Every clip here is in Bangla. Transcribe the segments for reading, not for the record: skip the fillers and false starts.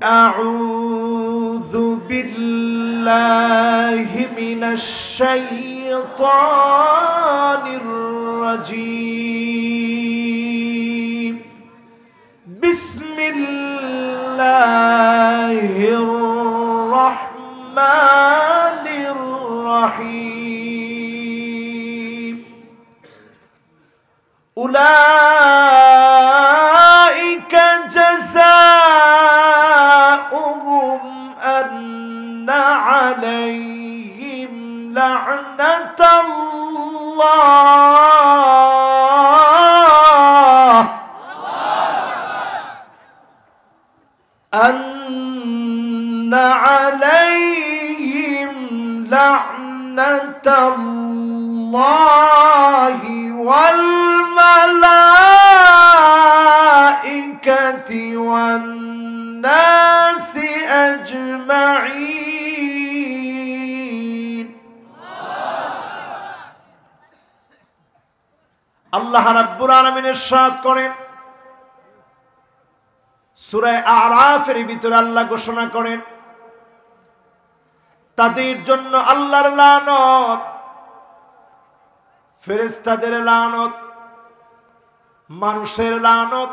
أعوذ بالله من الشيطان الرجيم بسم الله الرحمن الرحيم أولئك جزاؤهم أن عليهم لعنة الله أن عليهم لعنة الله والملائكة والناس أجمعين আল্লাহ রাব্বুল আলামিন ইরশাদ করেন সূরা আরাফের ভিতরে আল্লাহ ঘোষণা করেন তাদের জন্য আল্লাহর লানত, ফেরেশতাদের লানত, মানুষের লানত।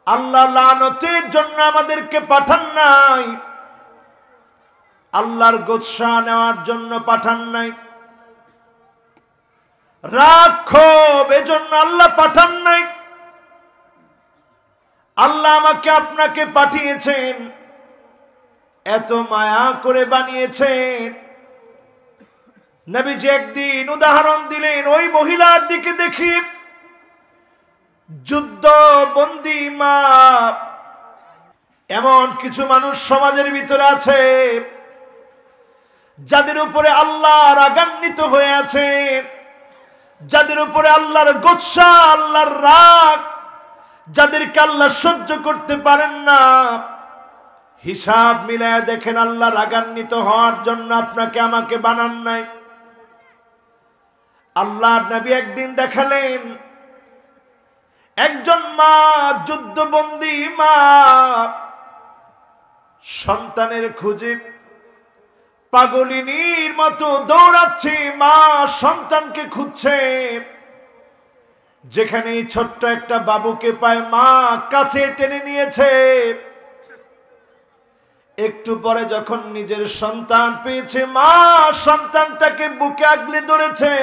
আল্লাহ লানতের জন্য আমাদেরকে পাঠান নাই, আল্লাহর গোসা নেওয়ার জন্য পাঠান নাই, রাগ ক্ষোভ এজন্য আল্লাহ পাঠান নাই। আল্লাহ আমাকে আপনাকে পাঠিয়েছেন, এত মায়া করে বানিয়েছেন। নবীজি একদিন উদাহরণ দিলেন, ওই মহিলার দিকে দেখি, যুদ্ধ বন্দী মা। এমন কিছু মানুষ সমাজের ভিতরে আছে যাদের উপরে আল্লাহ রাগান্বিত হয়ে আছে, যাদের উপরে আল্লাহর গোসা, আল্লাহর রাগ, যাদেরকে আল্লাহ সহ্য করতে পারেন না। হিসাব মিলায় দেখেন, আল্লাহ রাগান্বিত হওয়ার জন্য আপনাকে আমাকে বানান নাই। আল্লাহর নবী একদিন দেখালেন একজন মা, যুদ্ধবন্দী মা, সন্তানের খোঁজে পাগলিনীর মতো দৌড়াচ্ছে। মা সন্তানকে খুঁজছে, যেখানে ছোট্ট একটা বাবুকে পায় মা কাছে টেনে নিয়েছে। একটু পরে যখন নিজের সন্তান পেয়েছে, মা সন্তানটাকে বুকে আগলে ধরেছে,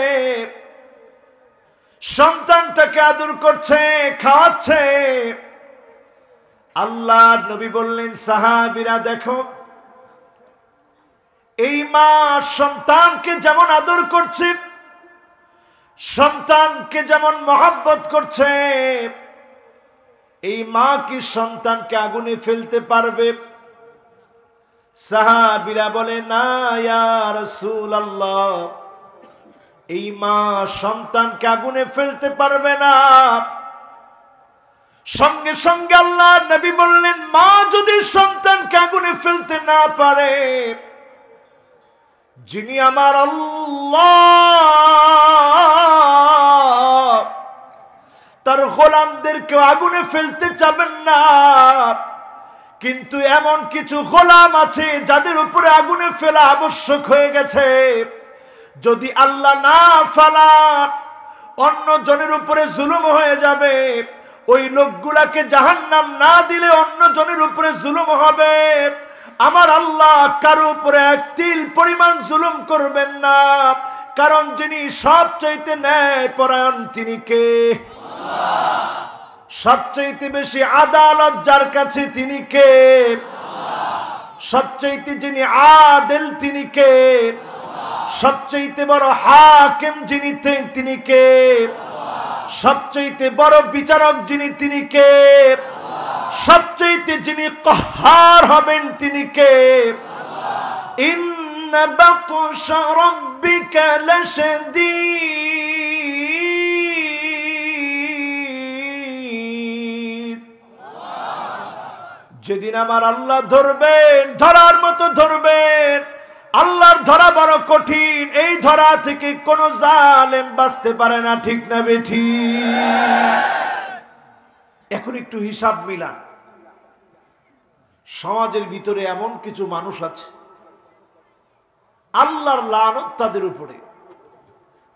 সন্তানটাকে আদর করছে, খাওয়াচ্ছে। আল্লাহর নবী বললেন, সাহাবীরা দেখো, এই মা সন্তানকে যেমন আদর করছে, সন্তানকে যেমন মহব্বত করছে, এই মা কি সন্তানকে আগুনে ফেলতে পারবে? সাহাবীরা বলে, না ইয়া রাসূলুল্লাহ, এই মা সন্তানকে আগুনে ফেলতে পারবে না। সঙ্গে সঙ্গে আল্লাহর নবী বললেন, মা যদি সন্তানকে আগুনে ফেলতে না পারে, যিনি আমার আল্লাহ তার গোলামদেরকে আগুনে ফেলতে চাবেন না। কিন্তু এমন কিছু গোলাম আছে যাদের উপরে আগুনে ফেলা আবশ্যক হয়ে গেছে। যদি আল্লাহ না ফেলান, অন্য জনের উপরে জুলুম হয়ে যাবে। ওই লোকগুলাকে জাহান্নাম না দিলে অন্য জনের উপরে জুলুম হবে। আমার আল্লাহ কারো উপরে এক তিল পরিমাণ জুলুম করবেন না, কারণ যিনি সবচাইতে ন্যায় পরায়ণ তিনি কে? সবচাইতে বেশি আদালত যার কাছে তিনি কে? সবচাইতে যিনি আদিল তিনি কে? সবচাইতে বড় হাকিম যিনি তিনি কে? সবচাইতে বড় বিচারক যিনি তিনি কে? সবচাইতে যিনি কাহ্হার হবেন তিনি কে? ইন্না বাতশা রাব্বিকা লাশাদীদ। যেদিন আমার আল্লাহ ধরবেন, ধরার মতো ধরবেন। আল্লাহর ধরা বড় কঠিন, এই ধরা থেকে কোন জালেম বাঁচতে পারে না, ঠিক না বেঠিক? এখন একটু হিসাব মিলান। সমাজের ভিতরে এমন কিছু মানুষ আছে আল্লাহর লানত তাদের উপরে,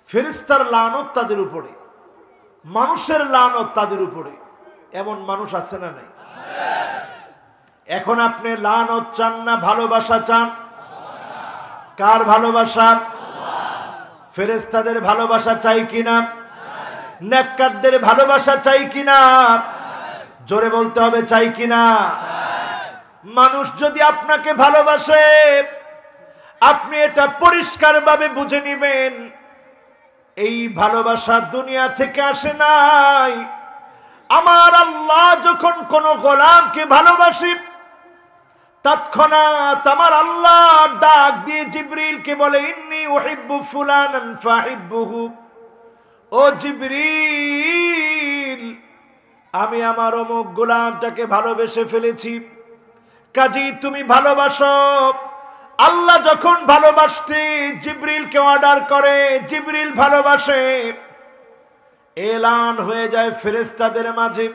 ফেরেশতার লানত তাদের উপরে, মানুষের লানত তাদের উপরে। এমন মানুষ আছে না নাই? এখন আপনি লানত চান না ভালোবাসা চান? কার ভালোবাসা? ফেরেশতাদের ভালোবাসা চাই কিনা? নেককারদের ভালোবাসা চাই কিনা? জোরে বলতে হবে চাই কিনা? মানুষ যদি আপনাকে ভালোবাসে, আপনি এটা পরিষ্কারভাবে বুঝে নেবেন, এই ভালোবাসা দুনিয়া থেকে আসে নাই। আমার আল্লাহ যখন কোন গোলামকে ভালোবাসে, তৎক্ষণাৎ আমার আল্লাহ ডাক দিয়ে জিবরিলকে বলে, ইন্নী উহিব্বু ফুলানান ফাহিব্বুহু। ও জিবরিল, আমি আমার অমুক গোলামটাকে ভালোবেসে ফেলেছি, কাজেই তুমি ভালোবাসো। আল্লাহ যখন ভালোবাসতে জিবরিলকে অর্ডার করে, জিবরিল ভালোবাসে, এলান হয়ে যায় ফেরেশতাদের মাঝে,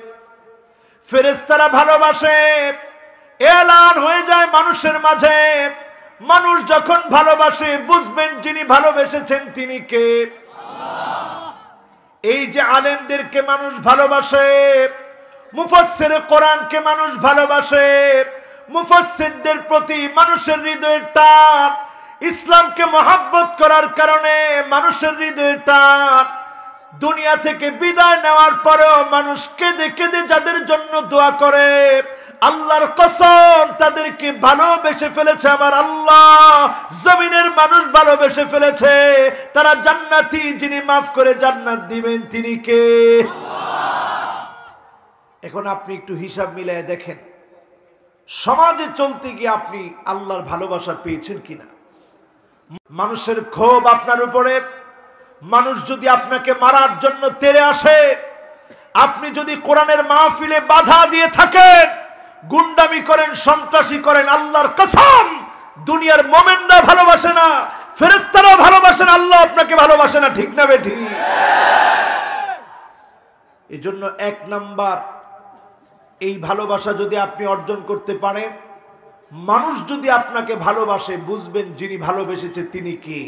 ফেরেশতারা ভালোবাসে, এলান হয়ে যায় মানুষের মাঝে। মানুষ যখন ভালোবাসে, বুঝবেন যিনি ভালোবেসেছেন তিনি কে। এই যে আলেমদেরকে মানুষ ভালোবাসে, মুফাসসিরে কোরআনকে মানুষ ভালোবাসে, মুফাসসিরদের প্রতি মানুষের হৃদয়ের টান, ইসলামকে মহব্বত করার কারণে মানুষের হৃদয়ের টান। দুনিয়া থেকে বিদায় নেওয়ার পরেও মানুষ কেঁদে কেঁদে যাদের জন্য দোয়া করে, আল্লাহর কসম তাদেরকে ভালোবেসে ফেলেছে আমার আল্লাহ। জমিনের মানুষ ভালোবেসে ফেলেছে, তারা জান্নাতি, যিনি মাফ করে জান্নাত দিবেন তিনি কে? এখন আপনি একটু হিসাব মিলিয়ে দেখেন, সমাজে চলতে গিয়ে আপনি আল্লাহর ভালোবাসা পেয়েছেন কিনা? মানুষের ক্ষোভ আপনার উপরে, মানুষ যদি আপনাকে মারার জন্য তেড়ে আসে, আপনি যদি কোরআনের মাহফিলে বাধা দিয়ে থাকেন, গুন্ডামি করেন, সন্ত্রাসী করেন, আল্লাহর কসম দুনিয়ার মুমিনরা ভালোবাসে না, ফেরেশতারা ভালোবাসেন, আল্লাহ আপনাকে ভালোবাসে না। ঠিক না বেঠিক? এজন্য এক নাম্বার, এই ভালোবাসা যদি আপনি অর্জন করতে পারেন, মানুষ যদি আপনাকে ভালোবাসে, বুঝবেন যিনি ভালোবেসেছে তিনি কে।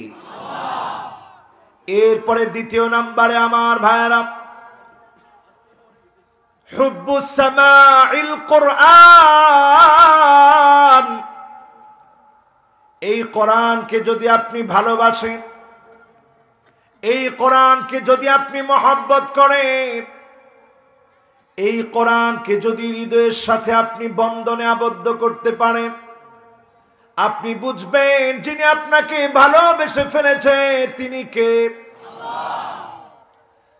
এরপরে দ্বিতীয় নাম্বারে আমার ভাইয়েরা, হুব্বুস সামাইল কোরআন। এই কোরআনকে যদি আপনি ভালোবাসেন, এই কোরআনকে যদি আপনি মহব্বত করেন, এই কোরআনকে যদি হৃদয়ের সাথে আপনি বন্ধনে আবদ্ধ করতে পারেন, আপনি বুঝবেন যিনি আপনাকে ভালোবেসে ফেলেছে তিনি কে।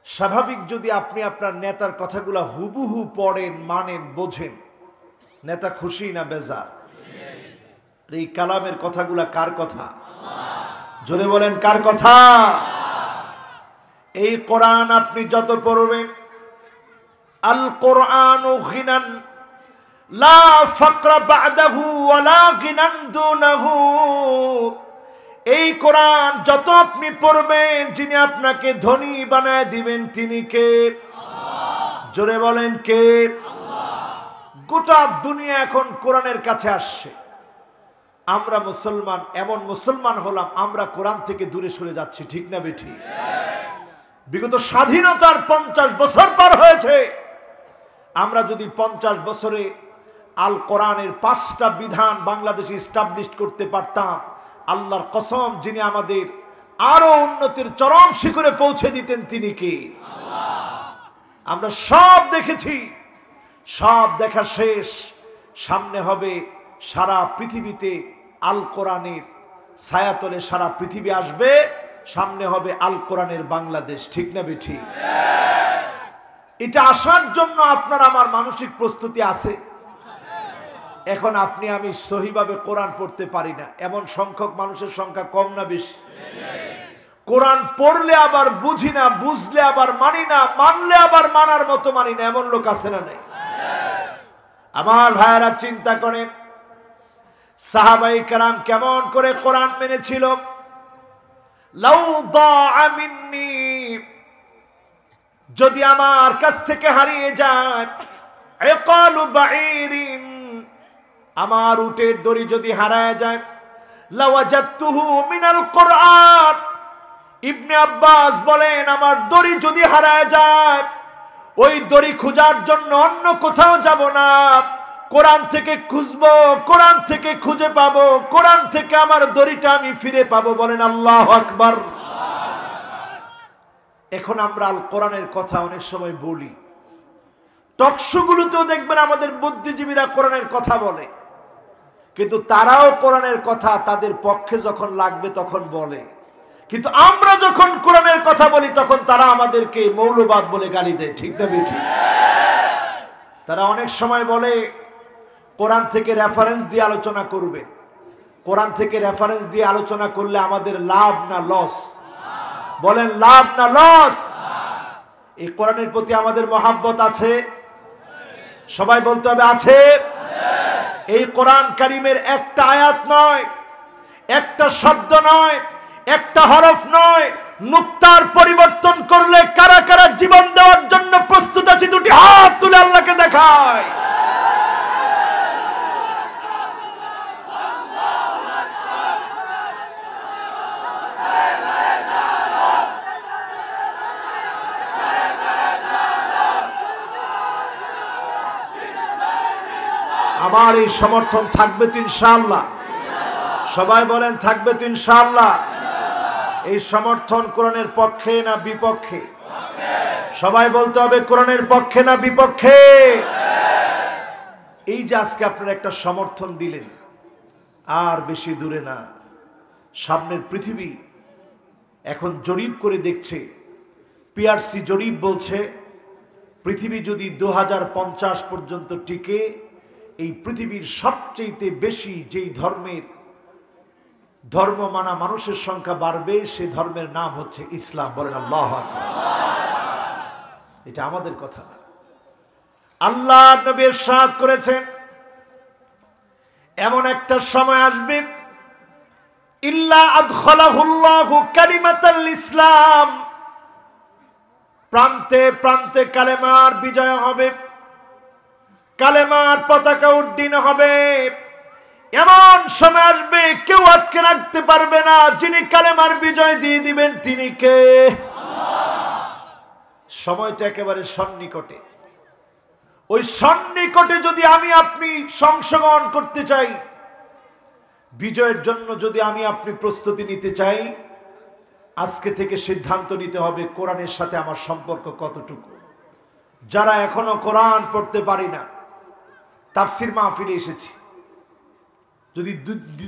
স্বাভাবিক যদি আপনি আপনার নেতার কথাগুলো হুবহু পড়েন, মানেন, বোঝেন, নেতা খুশি না বেজার? এই কালামের কথাগুলা কার কথা? জোরে বলেন কার কথা? এই কোরআন আপনি যত পড়বেন, আল কোরআনু গিনান লা ফাকরা বা'দাহু ওয়ালা গিনান দুনাহু। এই কোরআন যত আপনি পড়বেন, যিনি আপনাকে ধনী বানায় দিবেন তিনি কে? জোরে বলেন কে? গোটা দুনিয়া এখন কোরআনের কাছে আসছে। আমরা মুসলমান এমন মুসলমান হলাম, আমরা কোরআন থেকে দূরে সরে যাচ্ছি। ঠিক না বেঠিক? বিগত স্বাধীনতার 50 বছর পার হয়েছে, আমরা যদি 50 বছরে আল কোরআনের 5টা বিধান বাংলাদেশে এস্টাবলিশ করতে পারতাম, আল্লাহর কসম যিনি আমাদের আরো উন্নতির চরম শিখরে পৌঁছে দিতেন তিনি কে? আমরা সব দেখেছি, সব দেখা শেষ। সামনে হবে সারা পৃথিবীতে আল কোরআনের ছায়াতলে সারা পৃথিবী আসবে, সামনে হবে আল কোরআনের বাংলাদেশ। ঠিক না বেঠিক? এটা আসার জন্য আপনার আমার মানসিক প্রস্তুতি আছে। এখন আপনি আমি সহিভাবে কোরআন পড়তে পারি না, এমন সংখ্যক মানুষের সংখ্যা কম না বেশি? কোরআন পড়লে আবার বুঝি না, বুঝলে আবার মানি না, মানলে আবার মানার মতো মানি না, এমন লোক আছে না নাই? আমার ভাইয়েরা চিন্তা করেন, সাহাবায়ে কেরাম কেমন করে কোরআন মেনেছিল। লাউ দাআ মিন্নি, যদি আমার কাছ থেকে হারিয়ে যায়, ইকালু বাঈরিন, আমার উটের দড়ি যদি হারায় যায়, লাওয়াজাতুহু মিনাল কোরআন। ইবনে আব্বাস বলেন, আমার দড়ি যদি হারায় যায়, ওই দড়ি খোঁজার জন্য অন্য কোথাও যাব না, কোরআন থেকে খুঁজবো, কোরআন থেকে খুঁজে পাবো, কোরআন থেকে আমার দড়িটা আমি ফিরে পাবো। বলেন আল্লাহু আকবার। এখন আমরা আল কোরআনের কথা অনেক সময় বলি, টকশোগুলোতেও দেখবেন আমাদের বুদ্ধিজীবীরা কোরআনের কথা বলে, কিন্তু তারাও কোরআনের কথা তাদের পক্ষে যখন লাগবে তখন বলে, কিন্তু আমরা যখন কোরআনের কথা বলি তখন তারা আমাদেরকে মৌলবাদ বলে গালি দেয়। ঠিক না বেঠিক? তারা অনেক সময় বলে কোরআন থেকে রেফারেন্স দিয়ে আলোচনা করবেন। কোরআন থেকে রেফারেন্স দিয়ে আলোচনা করলে আমাদের লাভ না লস? বলেন লাভ না লস? এই কোরআনের প্রতি আমাদের মহাব্বত আছে? সবাই বলতে হবে আছে। এই কোরআন কারীমের একটা আয়াত নয়, একটা শব্দ নয়, একটা হরফ নয়, নুক্তার পরিবর্তন করলে কারা কারা জীবন দেওয়ার জন্য প্রস্তুত আছে দুটি হাত তুলে আল্লাহকে দেখায়। আমার এই সমর্থন থাকবে তো ইনশাআল্লাহ? সবাই বলেন থাকবে তো ইনশাআল্লাহ? এই সমর্থন কোরআনের পক্ষে না বিপক্ষে? সবাই বলতে হবে কোরআনের পক্ষে না বিপক্ষে? এই যে আজকে আপনারা একটা সমর্থন দিলেন, আর বেশি দূরে না, সামনের পৃথিবী এখন জরিপ করে দেখছে, পিআরসি জরিপ বলছে পৃথিবী যদি 2050 পর্যন্ত টিকে, এই পৃথিবীর সবচেয়ে বেশি যেই ধর্ম মানা মানুষের সংখ্যা বাড়বে, সেই ধর্মের নাম হচ্ছে ইসলাম। বলেন আল্লাহু আকবার। এটা আমাদের কথা না, আল্লাহ নবী ইরশাদ করেছেন এমন একটা সময় আসবে, ইল্লা আদখালাহুল্লাহু কালিমাতাল ইসলাম, প্রান্তে প্রান্তে কালেমার বিজয় হবে, কালেমার পতাকা উড্ডীন হবে। এমন সময় আসবে কেউ আটকে রাখতে পারবে না, যিনি কালেমার বিজয় দিয়ে দিবেন তিনি কে? সময়টা একেবারে সন্নিকটে। ওই সন্নিকটে যদি আমি আপনি সংশোধন করতে চাই, বিজয়ের জন্য যদি আমি আপনি প্রস্তুতি নিতে চাই, আজকে থেকে সিদ্ধান্ত নিতে হবে কোরআনের সাথে আমার সম্পর্ক কতটুকু। যারা এখনো কোরআন পড়তে পারি না, তাফসির মাহফিলে এসেছি, যদি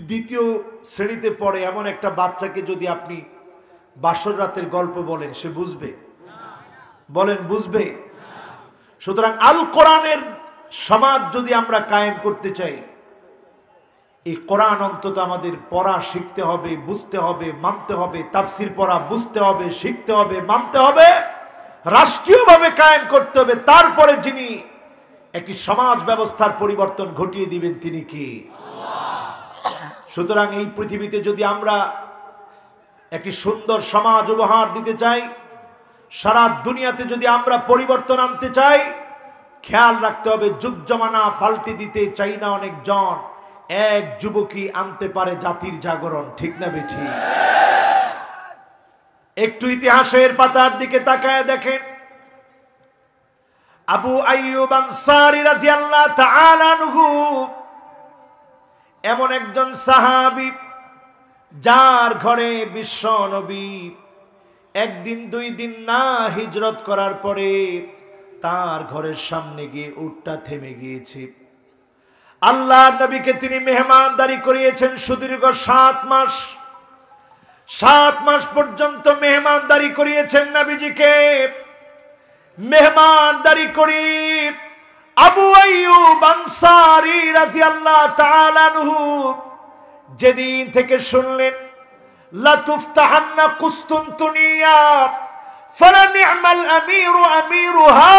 দ্বিতীয় শ্রেণীতে পড়ে এমন একটা বাচ্চাকে যদি আপনি বাসর রাতের গল্প বলেন, সে বুঝবে? বলেন বুঝবে? সুতরাং আল কোরআনের সমাজ যদি আমরা কায়েম করতে চাই, এই কোরআন অন্তত আমাদের পড়া শিখতে হবে, বুঝতে হবে, মানতে হবে। তাফসির পড়া বুঝতে হবে, শিখতে হবে, মানতে হবে, রাষ্ট্রীয়ভাবে কায়েম করতে হবে। তারপরে যিনি একটি সমাজ ব্যবস্থার পরিবর্তন ঘটিয়ে দিবেন তিনি কি? সুতরাং এই পৃথিবীতে যদি আমরা একটি সুন্দর সমাজ উপহার দিতে চাই, সারা দুনিয়াতে যদি আমরা পরিবর্তন আনতে চাই, খেয়াল রাখতে হবে যুগ জমানা পাল্টে দিতে চাই না অনেকজন, এক যুবকই আনতে পারে জাতির জাগরণ। ঠিক না বেঠি? একটু ইতিহাসের পাতার দিকে তাকায় দেখেন, আবু আইয়ুব আনসারী রাদিয়াল্লাহু তাআলা আনহু এমন একজন সাহাবী যার ঘরে বিশ্ব নবী একদিন দুই দিন না হিজরত করার পরে তার ঘরের সামনে গিয়ে উটটা থেমে গিয়েছে। আল্লাহ নবীকে তিনি মেহমানদারি করিয়েছেন সুদীর্ঘ 7 মাস। 7 মাস পর্যন্ত মেহমানদারি করিয়েছেন নবীজিকে। মেহমানদারি করি আবু আইয়ুব আনসারী রাদিয়াল্লাহু তাআলা আনহু যেদিন থেকে শুনলেন লা তুফতাহান্না কুসতুনতুনিয়া ফালা নি'মাল আমিরু আমিরুহা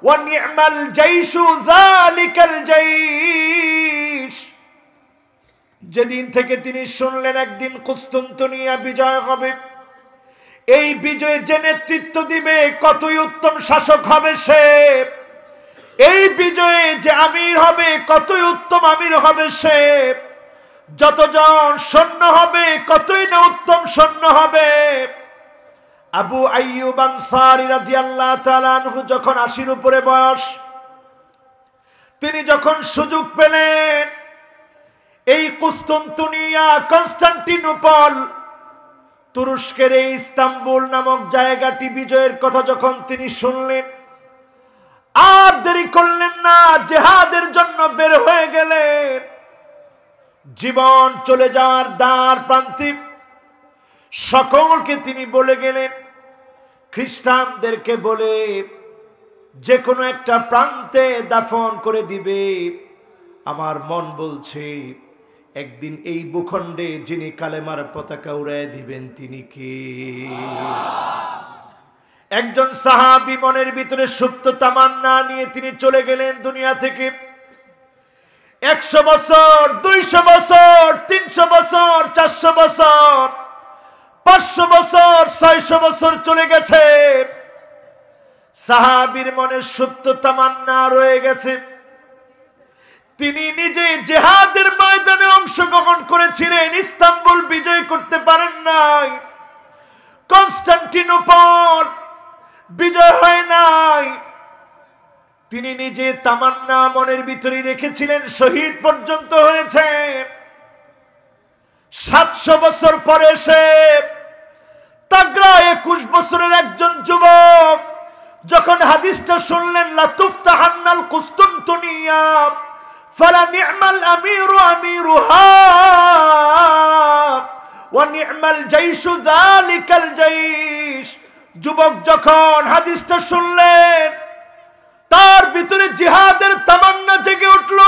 ওয়া নি'মাল জাইশু যালিকাল জাইশ, যেদিন থেকে তিনি শুনলেন একদিন কুসতুনতুনিয়া বিজয় হবে, এই বিজয়ে যে নেতৃত্ব দিবে কতই উত্তম শাসক হবে সে, এই বিজয়ে যে আমির হবে, কতই উত্তম আমির হবে সে, যতজন সৈন্য হবে কতই না উত্তম সৈন্য হবে। আবু আইয়ুব আনসারী রাদিয়াল্লাহু তাআলা আনহু যখন ৮০ উপরে বয়স, তিনি যখন সুযোগ পেলেন এই কুস্তুনতুনিয়া, কনস্টান্টিনোপল, তুরস্কের এই ইস্তাম্বুল নামক জায়গাটি বিজয়ের কথা যখন তিনি শুনলেন, আর দেরি করলেন না, জিহাদের জন্য বের হয়ে গেলেন। জীবন চলে যাওয়ার দ্বার প্রান্তে সকলকে তিনি বলে গেলেন, খ্রিস্টানদেরকে বলে যে কোনো একটা প্রান্তে দাফন করে দিবে। আমার মন বলছে একদিন এই ভূখণ্ডে যিনি কালেমার পতাকা উড়ায় দিবেন তিনি কে? একজন সাহাবী মনের ভিতরে সুপ্ত তামান্না নিয়ে তিনি চলে গেলেন দুনিয়া থেকে। 100 বছর, 200 বছর, 300 বছর, 400 বছর, 500 বছর, 600 বছর চলে গেছে। সাহাবীর মনে সুপ্ত তামান্না রয়ে গেছে। তিনি নিজে জিহাদের ময়দানে অংশগ্রহণ করেছিলেন, ইস্তাম্বুল বিজয় করতে পারেন নাই, কনস্টান্টিনোপল বিজয় হয় নাই। তিনি নিজে তামান্না মনের ভিতরে রেখেছিলেন, শহীদ পর্যন্ত হয়েছেন। 700 বছর পরে এসে তাগরা 21 বছরের একজন যুবক যখন হাদিসটা শুনলেন, লা তুফতাহান্নাল কুস্তুনতুনিয়া ফালা নি'মাল আমিরু আমিরুহা ওয়া নি'মাল জাইশু যালিকাল জাইশ। যুবক যখন হাদিসটা শুনলেন, তার ভিতরে জিহাদের তামান্না জেগে উঠল।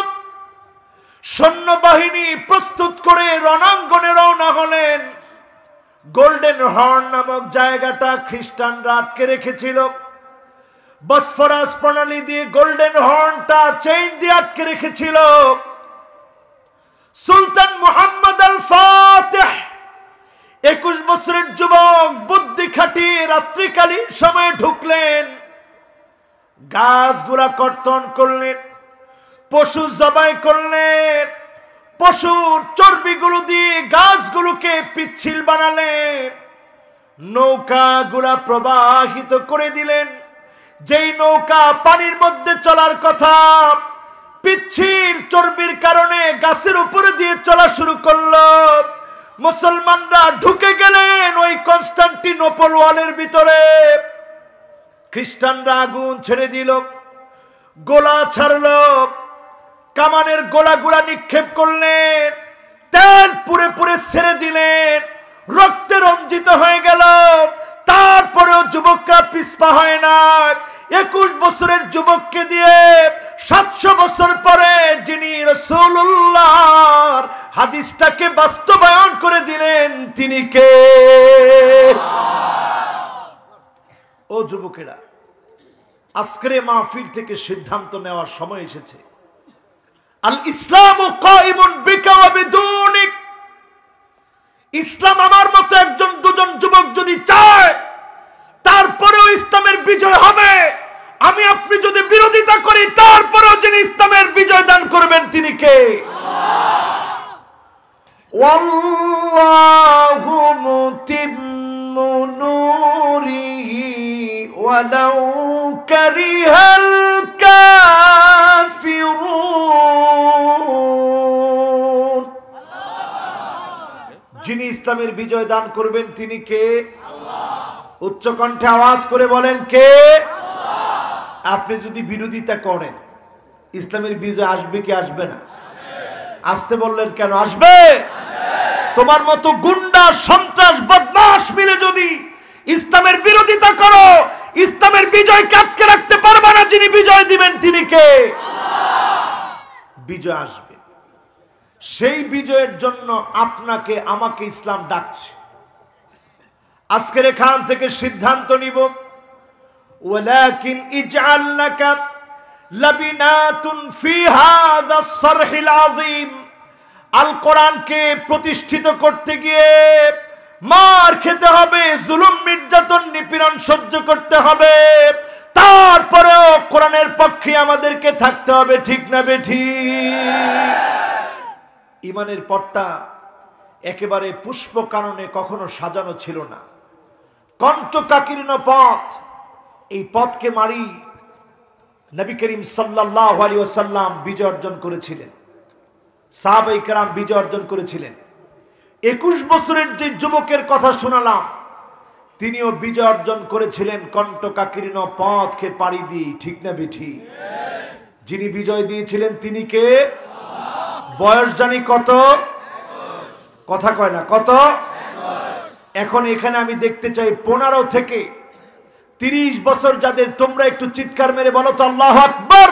সৈন্যবাহিনী প্রস্তুত করে রণাঙ্গনে রওনা হলেন। গোল্ডেন হর্ন নামক জায়গাটা খ্রিস্টানরা আটকে রেখেছিল। বসফরাস প্রণালী দিয়ে গোল্ডেন হর্নটা চেইন দিয়ে আটকে রেখেছিল। সুলতান মুহাম্মদ আল ফাতিহ 21 বছরের যুবক বুদ্ধি খাটিয়ে রাত্রিকালীন সময়ে ঢুকলেন, গাছগুলা কর্তন করলেন, পশু জবাই করলেন, পশুর চর্বিগুলো দিয়ে গাছগুলোকে পিচ্ছিল বানালেন, নৌকাগুলা প্রবাহিত করে দিলেন। যেই নৌকা পানির মধ্যে চলার কথা, পিচ্ছিল চর্বির কারণে গাছের উপরে দিয়ে চলা শুরু করলো। মুসলমানরা ঢুকে গেলেন ওই কনস্টান্টিনোপল ওয়ালের ভিতরে। খ্রিস্টানরা আগুন ছেড়ে দিল, গোলা ছাড়লো, কামানের গোলাগুলা নিক্ষেপ করলেন, তেল পুরে পুরে ছেড়ে দিলেন, রক্তে রঞ্জিত হয়ে গেল। তারপরেও যুবকরা পিছপা হয় না। 21 বছরের যুবককে দিয়ে 700 বছর পরে যিনি রাসূলুল্লাহর হাদিসটাকে বাস্তবায়ন করে দিলেন তিনি কে? ও যুবকেরা, আজকের মাহফিল থেকে সিদ্ধান্ত নেওয়ার সময় এসেছে। আল ইসলামু কাইমুন বিকা ওয়া বিদুনিক। ইসলাম আমার মতো একজন দুজন যুবক যদি চায়, তারপরেও ইসলামের বিজয় হবে। আমি আপনি যদি বিরোধিতা করি, তারপরেও যিনি ইসলামের বিজয় দান করবেন তিনি কে? ওয়াল্লাহু মুতিম্মু নূরিহি ওয়ালাউ কারিহাল কাফিরুন। যিনি ইসলামের বিজয় দান করবেন তিনি কে? উচ্চ কণ্ঠে আওয়াজ করে বলেন কে? আপনি যদি বিরোধিতা করেন, ইসলামের বিজয় আসবে কি আসবে না? আসতে বললেন কেন? আসবে। তোমার মতো গুন্ডা, সন্ত্রাস, বদমাশ মিলে যদি ইসলামের বিরোধিতা করো, ইসলামের বিজয়কে আটকে রাখতে পারবে না। যিনি বিজয় দিবেন তিনি কে? বিজয় আসবে। সেই বিজয়ের জন্য আপনাকে আমাকে ইসলাম ডাকছে। আজকের এখান থেকে সিদ্ধান্ত নিব, ওয়ালাকিন ইজআল লাকা লাবিনাতুন ফি হাযাস সারহিল আযীম। আল কোরআনকে প্রতিষ্ঠিত করতে গিয়ে মার খেতে হবে, জুলুম, নির্যাতন, নিপীড়ন সহ্য করতে হবে। তারপরেও কোরআনের পক্ষে আমাদেরকে থাকতে হবে, ঠিক না বেঠিক? ইমানের পথটা একেবারে পুষ্প কাননে কখনো সাজানো ছিল না, কণ্টকাকীর্ণ পথ। এই পথকে মারি নবী করিম সাল্লাল্লাহু আলাইহি ওয়াসাল্লাম বিজয় অর্জন করেছিলেন, সাহাবায়ে কেরাম বিজয় অর্জন করেছিলেন। 21 বছরের যে যুবকের কথা শোনালাম, তিনিও বিজয় অর্জন করেছিলেন কণ্টকাকীর্ণ পথকে পাড়ি দিয়ে, ঠিক না বেঠিক? যিনি বিজয় দিয়েছিলেন তিনি কে? বয়স জানি কত? কথা কয় না, কত? এখন এখানে আমি দেখতে চাই 15 থেকে 30 বছর যাদের, তোমরা একটু চিৎকার মেরে বলো তো আল্লাহু আকবার।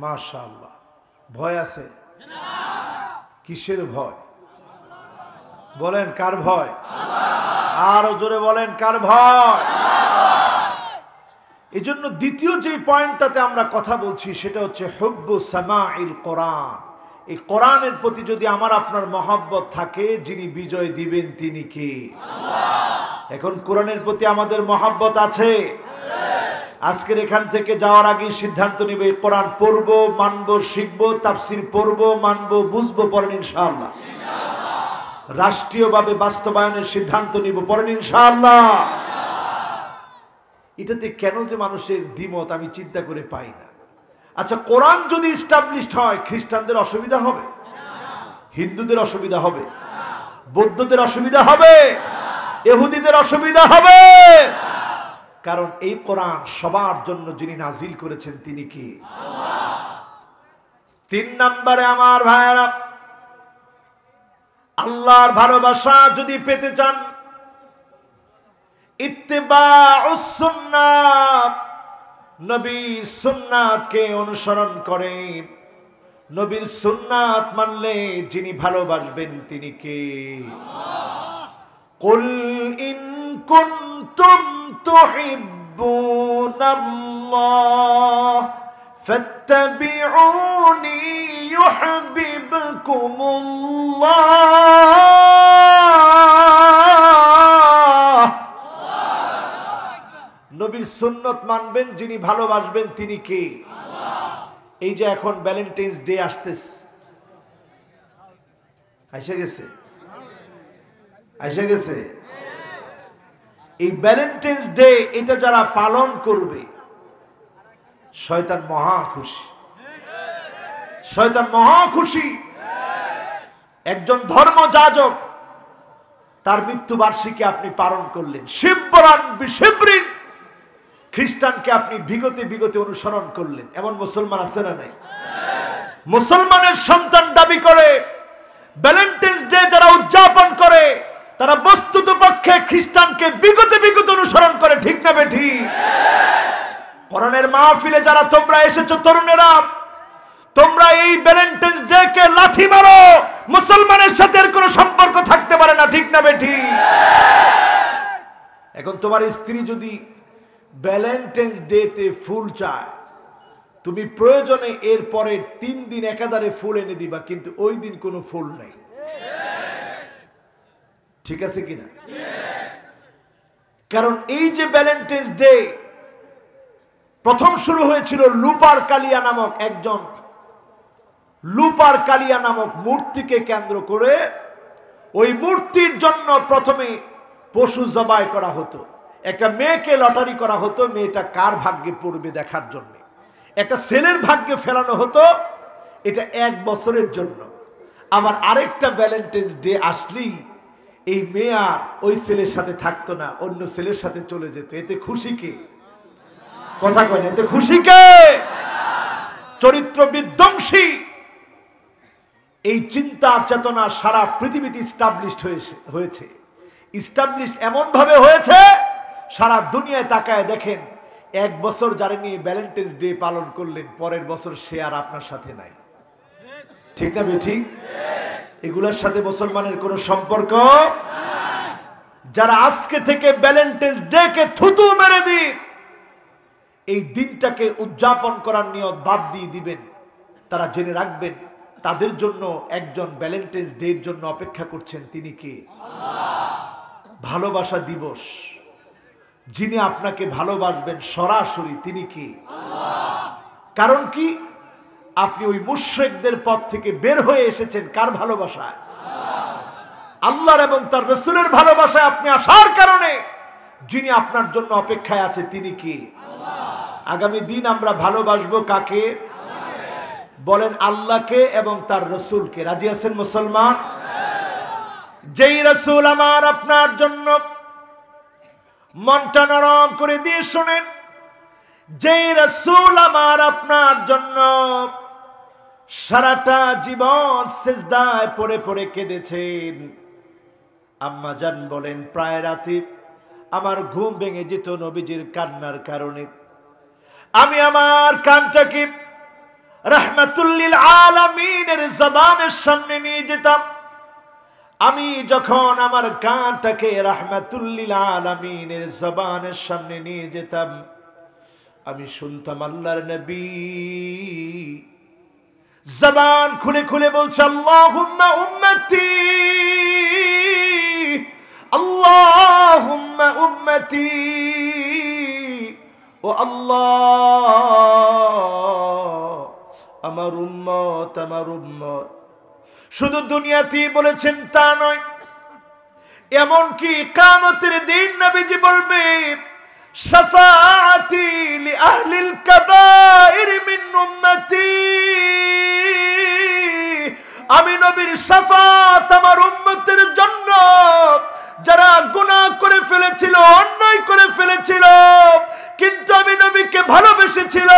মাশাআল্লাহ। ভয় আছে? কিসের ভয়? বলেন কার ভয়? আরো জোরে বলেন কার ভয়? এজন্য দ্বিতীয় যে পয়েন্টটাতে আমরা কথা বলছি সেটা হচ্ছে হুব্বু সামাইল কোরআন। এই কোরআনের প্রতি যদি আমার আপনার মহব্বত থাকে, যিনি বিজয় দিবেন তিনি কে? এখন কোরআনের প্রতি আমাদের মহব্বত আছে? আজকের এখান থেকে যাওয়ার আগে সিদ্ধান্ত নিবে, কোরআন পড়বো, মানবো, শিখবো, তাফসীর পড়বো, মানবো, বুঝবো, পড়েন ইনশাআল্লাহ। রাষ্ট্রীয়ভাবে বাস্তবায়নের সিদ্ধান্ত নিব, পড়েন ইনশাআল্লাহ। এটাতে কেন যে মানুষের দ্বিমত আমি চিন্তা করে পাই না। আচ্ছা, কোরআন যদি এস্টাবলিশড হয়, খ্রিস্টানদের অসুবিধা হবে? হিন্দুদের অসুবিধা হবে? বৌদ্ধদের অসুবিধা হবে? ইহুদিদের অসুবিধা হবে? কারণ এই কোরআন সবার জন্য যিনি নাজিল করেছেন তিনি কি? আল্লাহ। 3 নম্বরে আমার ভাইরা, আল্লাহর ভালোবাসা যদি পেতে চান, ইত্তিবাউস সুন্নাহ, নবীর সুন্নাতকে অনুসরণ করেন। নবীর সুন্নাত মানলে যিনি ভালোবাসবেন তিনি কে? আল্লাহ। কুল ইন কুনতুম তুহিব্বুনাল্লাহ ফাত্তাবিউনি ইউহিব্বুকুমুল্লাহ। নবীর সুন্নত মানবেন, যিনি ভালোবাসবেন তিনি কে? আল্লাহ। এই যে এখন ভ্যালেন্টাইন্স ডে আসতেছে, এসে গেছে। এই ভ্যালেন্টাইন্স ডে এটা যারা পালন করবে, শয়তান মহা খুশি, শয়তান মহা খুশি। একজন ধর্মযাজক, তার মৃত্যুবার্ষিকী আপনি পালন করলেন, শিবরান বিশিবরিন, খ্রিস্টানকে আপনি বিগতে বিগতে অনুসরণ করলেন। এমন মুসলমান আছে না নাই? মুসলমানের সন্তান দাবি করে ভ্যালেন্টাইন্স ডে যারা উদযাপন করে, তারা বস্তুত পক্ষে খ্রিস্টানকে বিগতে বিগত অনুসরণ করে, ঠিক না বেঠিক? কোরআনের মাহফিলে যারা তোমরা এসেছো তরুণেরা, তোমরা এই ভ্যালেন্টাইন্স ডে কে লাথি মারো, মুসলমানের সাথে এর কোনো সম্পর্ক থাকতে পারে না, ঠিক না বেঠিক? এখন তোমার স্ত্রী যদি ভ্যালেন্টাইন্স ডে তে ফুল চায়, তুমি প্রয়োজনে এর পরের 3 দিন একাধারে ফুল এনে দিবা, কিন্তু ওই দিন কোনো ফুল নাই। ঠিক আছে কিনা? কারণ এই যে ভ্যালেন্টাইন্স ডে প্রথম শুরু হয়েছিল লুপার কালিয়া নামক একজন, লুপার কালিয়া নামক মূর্তিকে কেন্দ্র করে। ওই মূর্তির জন্য প্রথমে পশু জবাই করা হতো, একটা মেয়েকে লটারি করা হতো, মেয়েটা কার ভাগ্যে পড়বে দেখার জন্য। একটা ছেলের ভাগ্যে ফেলানো হতো, এটা 1 বছরের জন্য। আবার আরেকটা ভ্যালেন্টাইন্স ডে আসলেই এই মেয়ে আর ওই ছেলের সাথে থাকতো না, অন্য ছেলের সাথে চলে যেত। এতে খুশি কে? কথা কয় না, এতে খুশি কে? চরিত্র বিধ্বংসী এই চিন্তা চেতনা সারা পৃথিবীতে ইস্টাবলিশড হয়েছে। ইস্টাবলিশড এমন ভাবে হয়েছে, সারা দুনিয়ায় তাকায় দেখেন এক বছর যারা নিয়ে ভ্যালেন্টাইন্স ডে পালন করলেন, পরের বছর সে আর আপনার সাথে নাই। ঠিক না ঠিক? এগুলোর সাথে মুসলমানের কোনো সম্পর্ক। যারা আজকে থেকে ভ্যালেন্টাইন্স ডে কে থুতু মেরে দিন, এই দিনটাকে উদযাপন করার নিয়ত বাদ দিয়ে দিবেন, তারা জেনে রাখবেন তাদের জন্য একজন ভ্যালেন্টাইন্স ডে এর জন্য অপেক্ষা করছেন। তিনি কে? ভালোবাসা দিবস। যিনি আপনাকে ভালোবাসবেন সরাসরি, তিনি কি? কারণ কি? আপনি ওই মুশরিকদের পথ থেকে বের হয়ে এসেছেন কার ভালোবাসায়? আল্লাহর এবং তার রাসূলের ভালোবাসায় আপনি আসার কারণে যিনি আপনার জন্য অপেক্ষায় আছে তিনি কি? আগামী দিন আমরা ভালোবাসবো কাকে? বলেন আল্লাহকে এবং তার রাসূলকে। রাজি আছেন মুসলমান? যেই রাসূল আমার আপনার জন্য মনটা নরম করে দিয়ে শুনেন, যেই রাসূল আমার আপনার জন্য সারাটা জীবন সিজদায় পড়ে পড়ে কেঁদেছেন। আম্মা জান বলেন প্রায় রাতে আমার ঘুম ভেঙে যেত নবীজির কান্নার কারণে। আমি আমার কানটাকে রাহমাতুল লিল আলামিনের জবানের সামনে নিয়ে যেতাম। আমি যখন আমার কানটাকে রাহমাতুল লিল আলামিনের জবানের সামনে নিয়ে যেতাম, আমি শুনতাম আল্লাহর নবী জবান খুলে খুলে বলছে আল্লাহুম্মা উম্মতি, আল্লাহুম্মা উম্মতি, ও আল্লাহ আমার উম্মত, আমার উম্মত। শুধু দুনিয়াতেই বলেছেন তা নয়, এমনকি কিয়ামতের দিন নবীজি বলবে শাফাআতি লি আহলিল কাবাইর মিন উম্মতি, আমি নবীর শাফাত আমার উম্মতের জন্য, যারা গুনাহ করে ফেলেছিল, অন্যায় করে ফেলেছিল, কিন্তু আমি নবীকে ভালোবেসেছিল,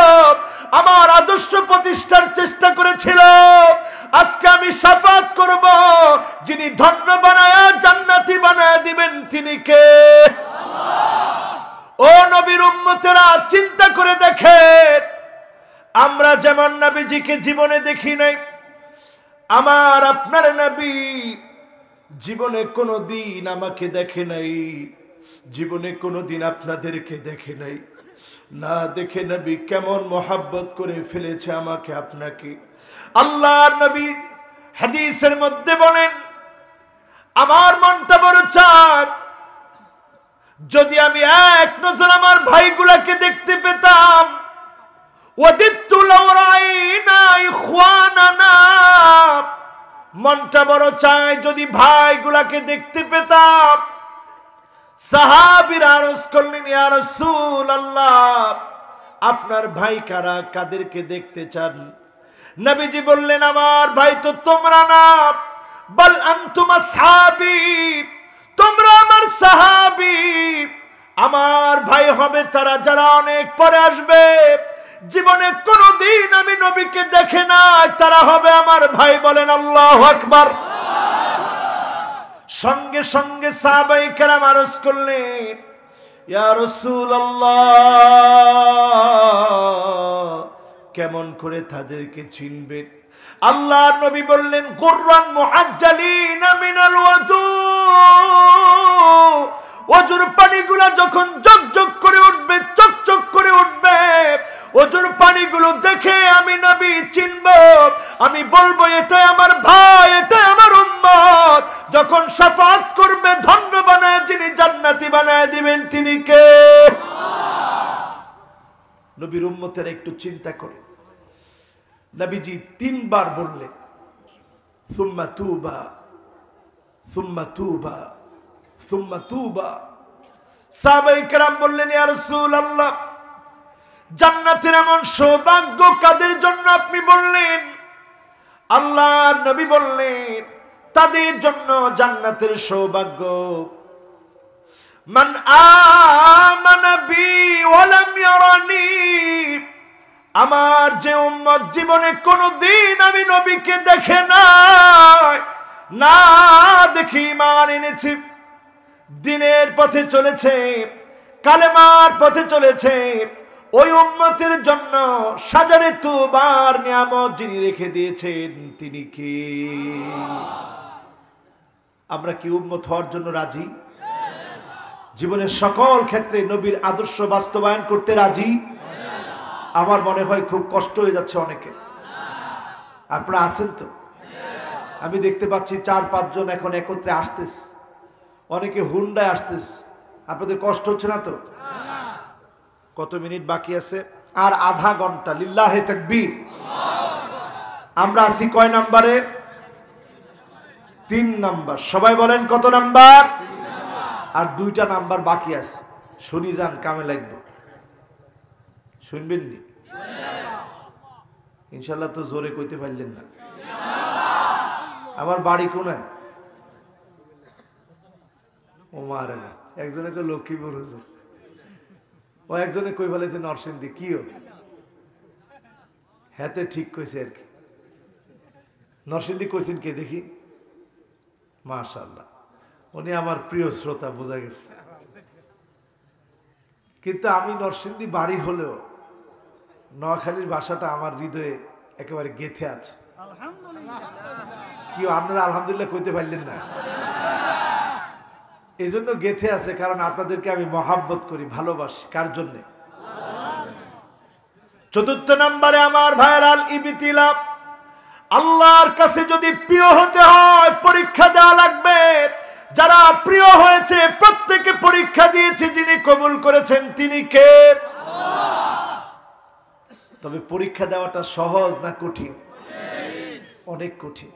আমার আদর্শ প্রতিষ্ঠার চেষ্টা করেছিল, আজকে আমি শাফাত করব। যিনি ধন্য বানায়া জান্নাতি বানায়া দিবেন তিনি কে? ও নবীর উম্মতেরা চিন্তা করে দেখেন, আমরা যেমন নবীজিকে জীবনে দেখি নাই, আমার আপনার নবী জীবনে কোনোদিন আমাকে দেখে নাই, জীবনে কোনোদিন আপনাদেরকে দেখে নাই। না দেখে নবী কেমন মোহাব্বত করে ফেলেছে আমাকে আপনাকে। আল্লাহর নবী হাদিসের মধ্যে বলেন আমার মনটা বড় চায় যদি আমি এক নজর আমার ভাইগুলাকে দেখতে পেতাম। ওয়াদিতু লাউ রাইনা ইখওয়ানানা, মনটা বড় চায় যদি ভাইগুলাকে দেখতে পেতাম। সাহাবীরা আরজ করলেন ইয়া রাসূলুল্লাহ, আপনার ভাই কারা, কাদেরকে দেখতে চান? নবীজি বললেন আমার ভাই তো তোমরা না, বল আনতুম আসহাবী, তোমরা আমার সাহাবী। আমার ভাই হবে তারা যারা অনেক পরে আসবে, জীবনে কোনোদিন আমি নবীকে দেখে নাই, তারা হবে আমার ভাই। বলেন আল্লাহু আকবার। সঙ্গে সঙ্গে সাহাবায়ে কেরাম আরজ করলেন ইয়া রাসূলুল্লাহ, কেমন করে তাদেরকে চিনবেন? আল্লাহর নবী বললেন কুররান মুআজ্জালিনা মিনাল ওয়াদু, ওজুর পানিগুলো যখন জকজক করে উঠবে, চকচক করে উঠবে, ওজুর পানিগুলো দেখে আমি নবী চিনব, আমি বলবো এটাই আমার ভাই, এটাই আমার উম্মত। যখন শাফাত করবে, ধন্য বানায় যিনি জান্নাতি বানায় দিবেন তিনি কে? নবীর উম্মতেরা একটু চিন্তা করেন, নবীজি তিনবার বললেন সুম্মা তুবা, সুম্মা তুবা, সুম্মা তুবা। সাহাবায়ে কেরাম বললেন ইয়া রাসূলুল্লাহ, জান্নাতের এমন সৌভাগ্য কাদের জন্য আপনি বললেন? আল্লাহর নবী বললেন তাদের জন্য জান্নাতের সৌভাগ্য মান আমানা বি ওয়া লাম ইয়ারানি, আমার যে উম্মত জীবনে কোনোদিন আমি নবীকে দেখে নাই, না দেখে ঈমান এনেছে, দিনের পথে চলেছে, কালেমার পথে চলেছে, ওই উম্মতের জন্য সাজারে তুবার নিয়ামত যিনি রেখে দিয়েছেন তিনি কে? আমরা কি উম্মত হওয়ার জন্য রাজি? জীবনের সকল ক্ষেত্রে নবীর আদর্শ বাস্তবায়ন করতে রাজি? আমার মনে হয় খুব কষ্ট হয়ে যাচ্ছে অনেকের। আপনারা আছেন তো? আমি দেখতে পাচ্ছি 4-5 জন এখন একত্রে আসতেছে, অনেকে হুন্ডায় আসতেছে। আপনাদের কষ্ট হচ্ছে না তো? কত মিনিট বাকি আছে? আর আধা ঘন্টা। লিল্লাহে তাকবীর। আমরা আছি কয় নাম্বারে? 3 নাম্বার। সবাই বলেন কত নাম্বার? আর 2টা নাম্বার বাকি আছে। শুনি যান, কামে লাগবে। শুনবেন নি? ইনশাল্লাহ তো জোরে কইতে পারলেন না। আমার বাড়ি কোনায়? ও মারে না, একজনে কই লক্ষ্মীপুর হুজুর, ও একজনে কই ফেলেছে নরসিংদী। কিও হাতে ঠিক কইছে আর কি। নরসিংদী কইছেন কে দেখি? মাশাআল্লাহ, উনি আমার প্রিয় শ্রোতা, বোঝা গেছে। কিন্তু আমি নরসিংদী বাড়ি হলেও নোয়াখালীর ভাষাটা আমার হৃদয়ে একেবারে গেঁথে আছে। কি আপনারা আলহামদুলিল্লাহ কইতে পারলেন না? এই জন্য গেঁথে আছে, কারণ আপনাদেরকে আমি মহাব্বত করি, ভালোবাসি। কার জন্যে? 4 নম্বরে আমার ভাইরাল ইবতিলা। আল্লাহর কাছে যদি প্রিয় হতে হয় পরীক্ষা দেওয়া লাগবে। যারা প্রিয় হয়েছে প্রত্যেকে পরীক্ষা দিয়েছে, যিনি কবুল করেছেন তিনি কে? তবে পরীক্ষা দেওয়াটা সহজ না কঠিন? অনেক কঠিন।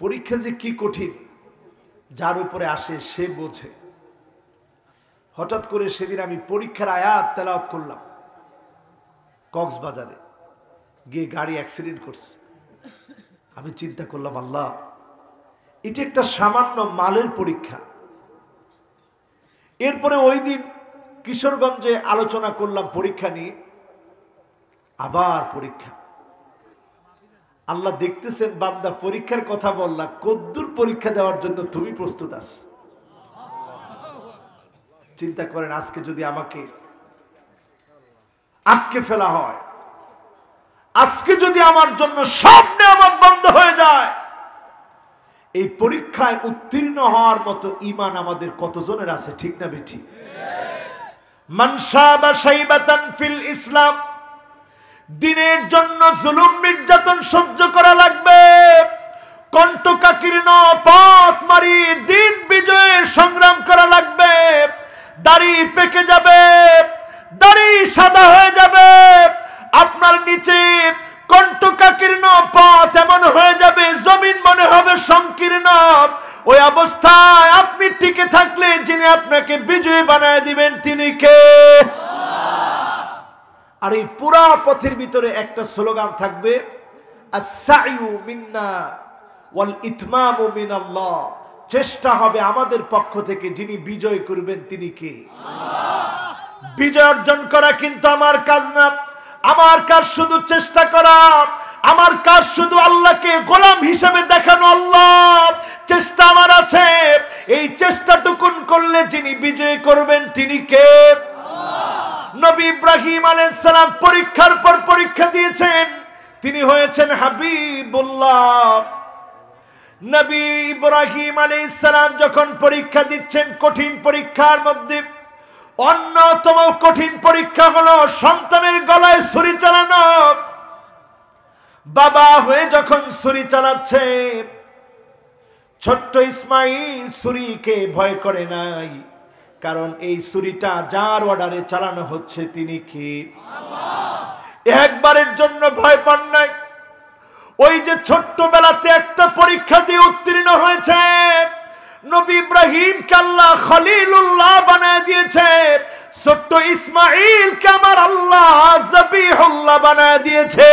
পরীক্ষা যে কি কঠিন যার উপরে আসে সে বোঝে। হঠাৎ করে সেদিন আমি পরীক্ষার আয়াত তেলাওয়াত করলাম, কক্সবাজারে গিয়ে গাড়ি অ্যাক্সিডেন্ট করছে। আমি চিন্তা করলাম, আল্লাহ, এটা একটা সামান্য মালের পরীক্ষা। এরপরে ওই দিন কিশোরগঞ্জে আলোচনা করলাম পরীক্ষা নিয়ে, আবার পরীক্ষা। আল্লাহ দেখতেছেন বান্দা পরীক্ষার কথা বললা, কদ্দুর পরীক্ষা দেওয়ার জন্য তুমি প্রস্তুত আছো। চিন্তা করেন, আজকে যদি আমাকে আটকে ফেলা হয়, আজকে যদি আমার জন্য সব নিয়ামত বন্ধ হয়ে যায়, এই পরীক্ষায় উত্তীর্ণ হওয়ার মতো ঈমান আমাদের কতজনের আছে? ঠিক না বেঠি? মান শাবা শাইবাতান ফিল ইসলাম। দিনের জন্য জুলুম নির্যাতন সহ্য করা লাগবে, কণ্ঠকাকীর্ণ পথ মারি দিন বিজয়ের সংগ্রাম করা লাগবে। দাড়ি পেকে যাবে, দাড়ি সাদা হয়ে যাবে, আপনার নিচে কণ্ঠকাকীর্ণ পথ এমন হয়ে যাবে জমিন মনে হবে সংকীর্ণ। ওই অবস্থায় আপনি টিকে থাকলে যিনি আপনাকে বিজয়ী বানায় দিবেন তিনি কে? আর এই পুরা পথের ভিতরে একটা স্লোগান থাকবে, আস-সা'য়ু মিন্না ওয়াল ইতমামু মিনাল্লাহ। চেষ্টা হবে আমাদের পক্ষ থেকে, যিনি বিজয় করবেন তিনি কে? বিজয় অর্জন করা কিন্তু আমার কাজ না। আমার কাজ শুধু চেষ্টা করা, আমার কাজ শুধু আল্লাহকে গোলাম হিসেবে দেখানো। আল্লাহ, চেষ্টা আমার আছে, এই চেষ্টাটুকুন করলে যিনি বিজয় করবেন তিনি কে? নবী ইব্রাহিম আলাইহিস সালাম পরীক্ষার পর পরীক্ষা দিয়েছেন, তিনি হয়েছেন হাবিবুল্লাহ। নবী ইব্রাহিম আলাইহিস সালাম যখন পরীক্ষা দিচ্ছেন, কঠিন পরীক্ষার মধ্যে অন্যতম কঠিন পরীক্ষা হলো সন্তানের গলায় ছুরি চালানো। বাবা হয়ে যখন ছুরি চালাচ্ছে, ছোট্ট ইসমাইল ছুরিকে ভয় করে নাই, কারণ এই ছুরিটা যার অর্ডারে চালানো হচ্ছে তিনি কি? আল্লাহ। একবারের জন্য ভয় পান নাই। ওই যে ছোট্টবেলাতে একটা পরীক্ষা দিয়ে উত্তীর্ণ হয়েছে, নবী ইব্রাহিমকে আল্লাহ খলিলুল্লাহ বানায় দিয়েছে, ছোট্ট ইসমাইলকে আমার আল্লাহ যাবিহুল্লাহ বানায় দিয়েছে।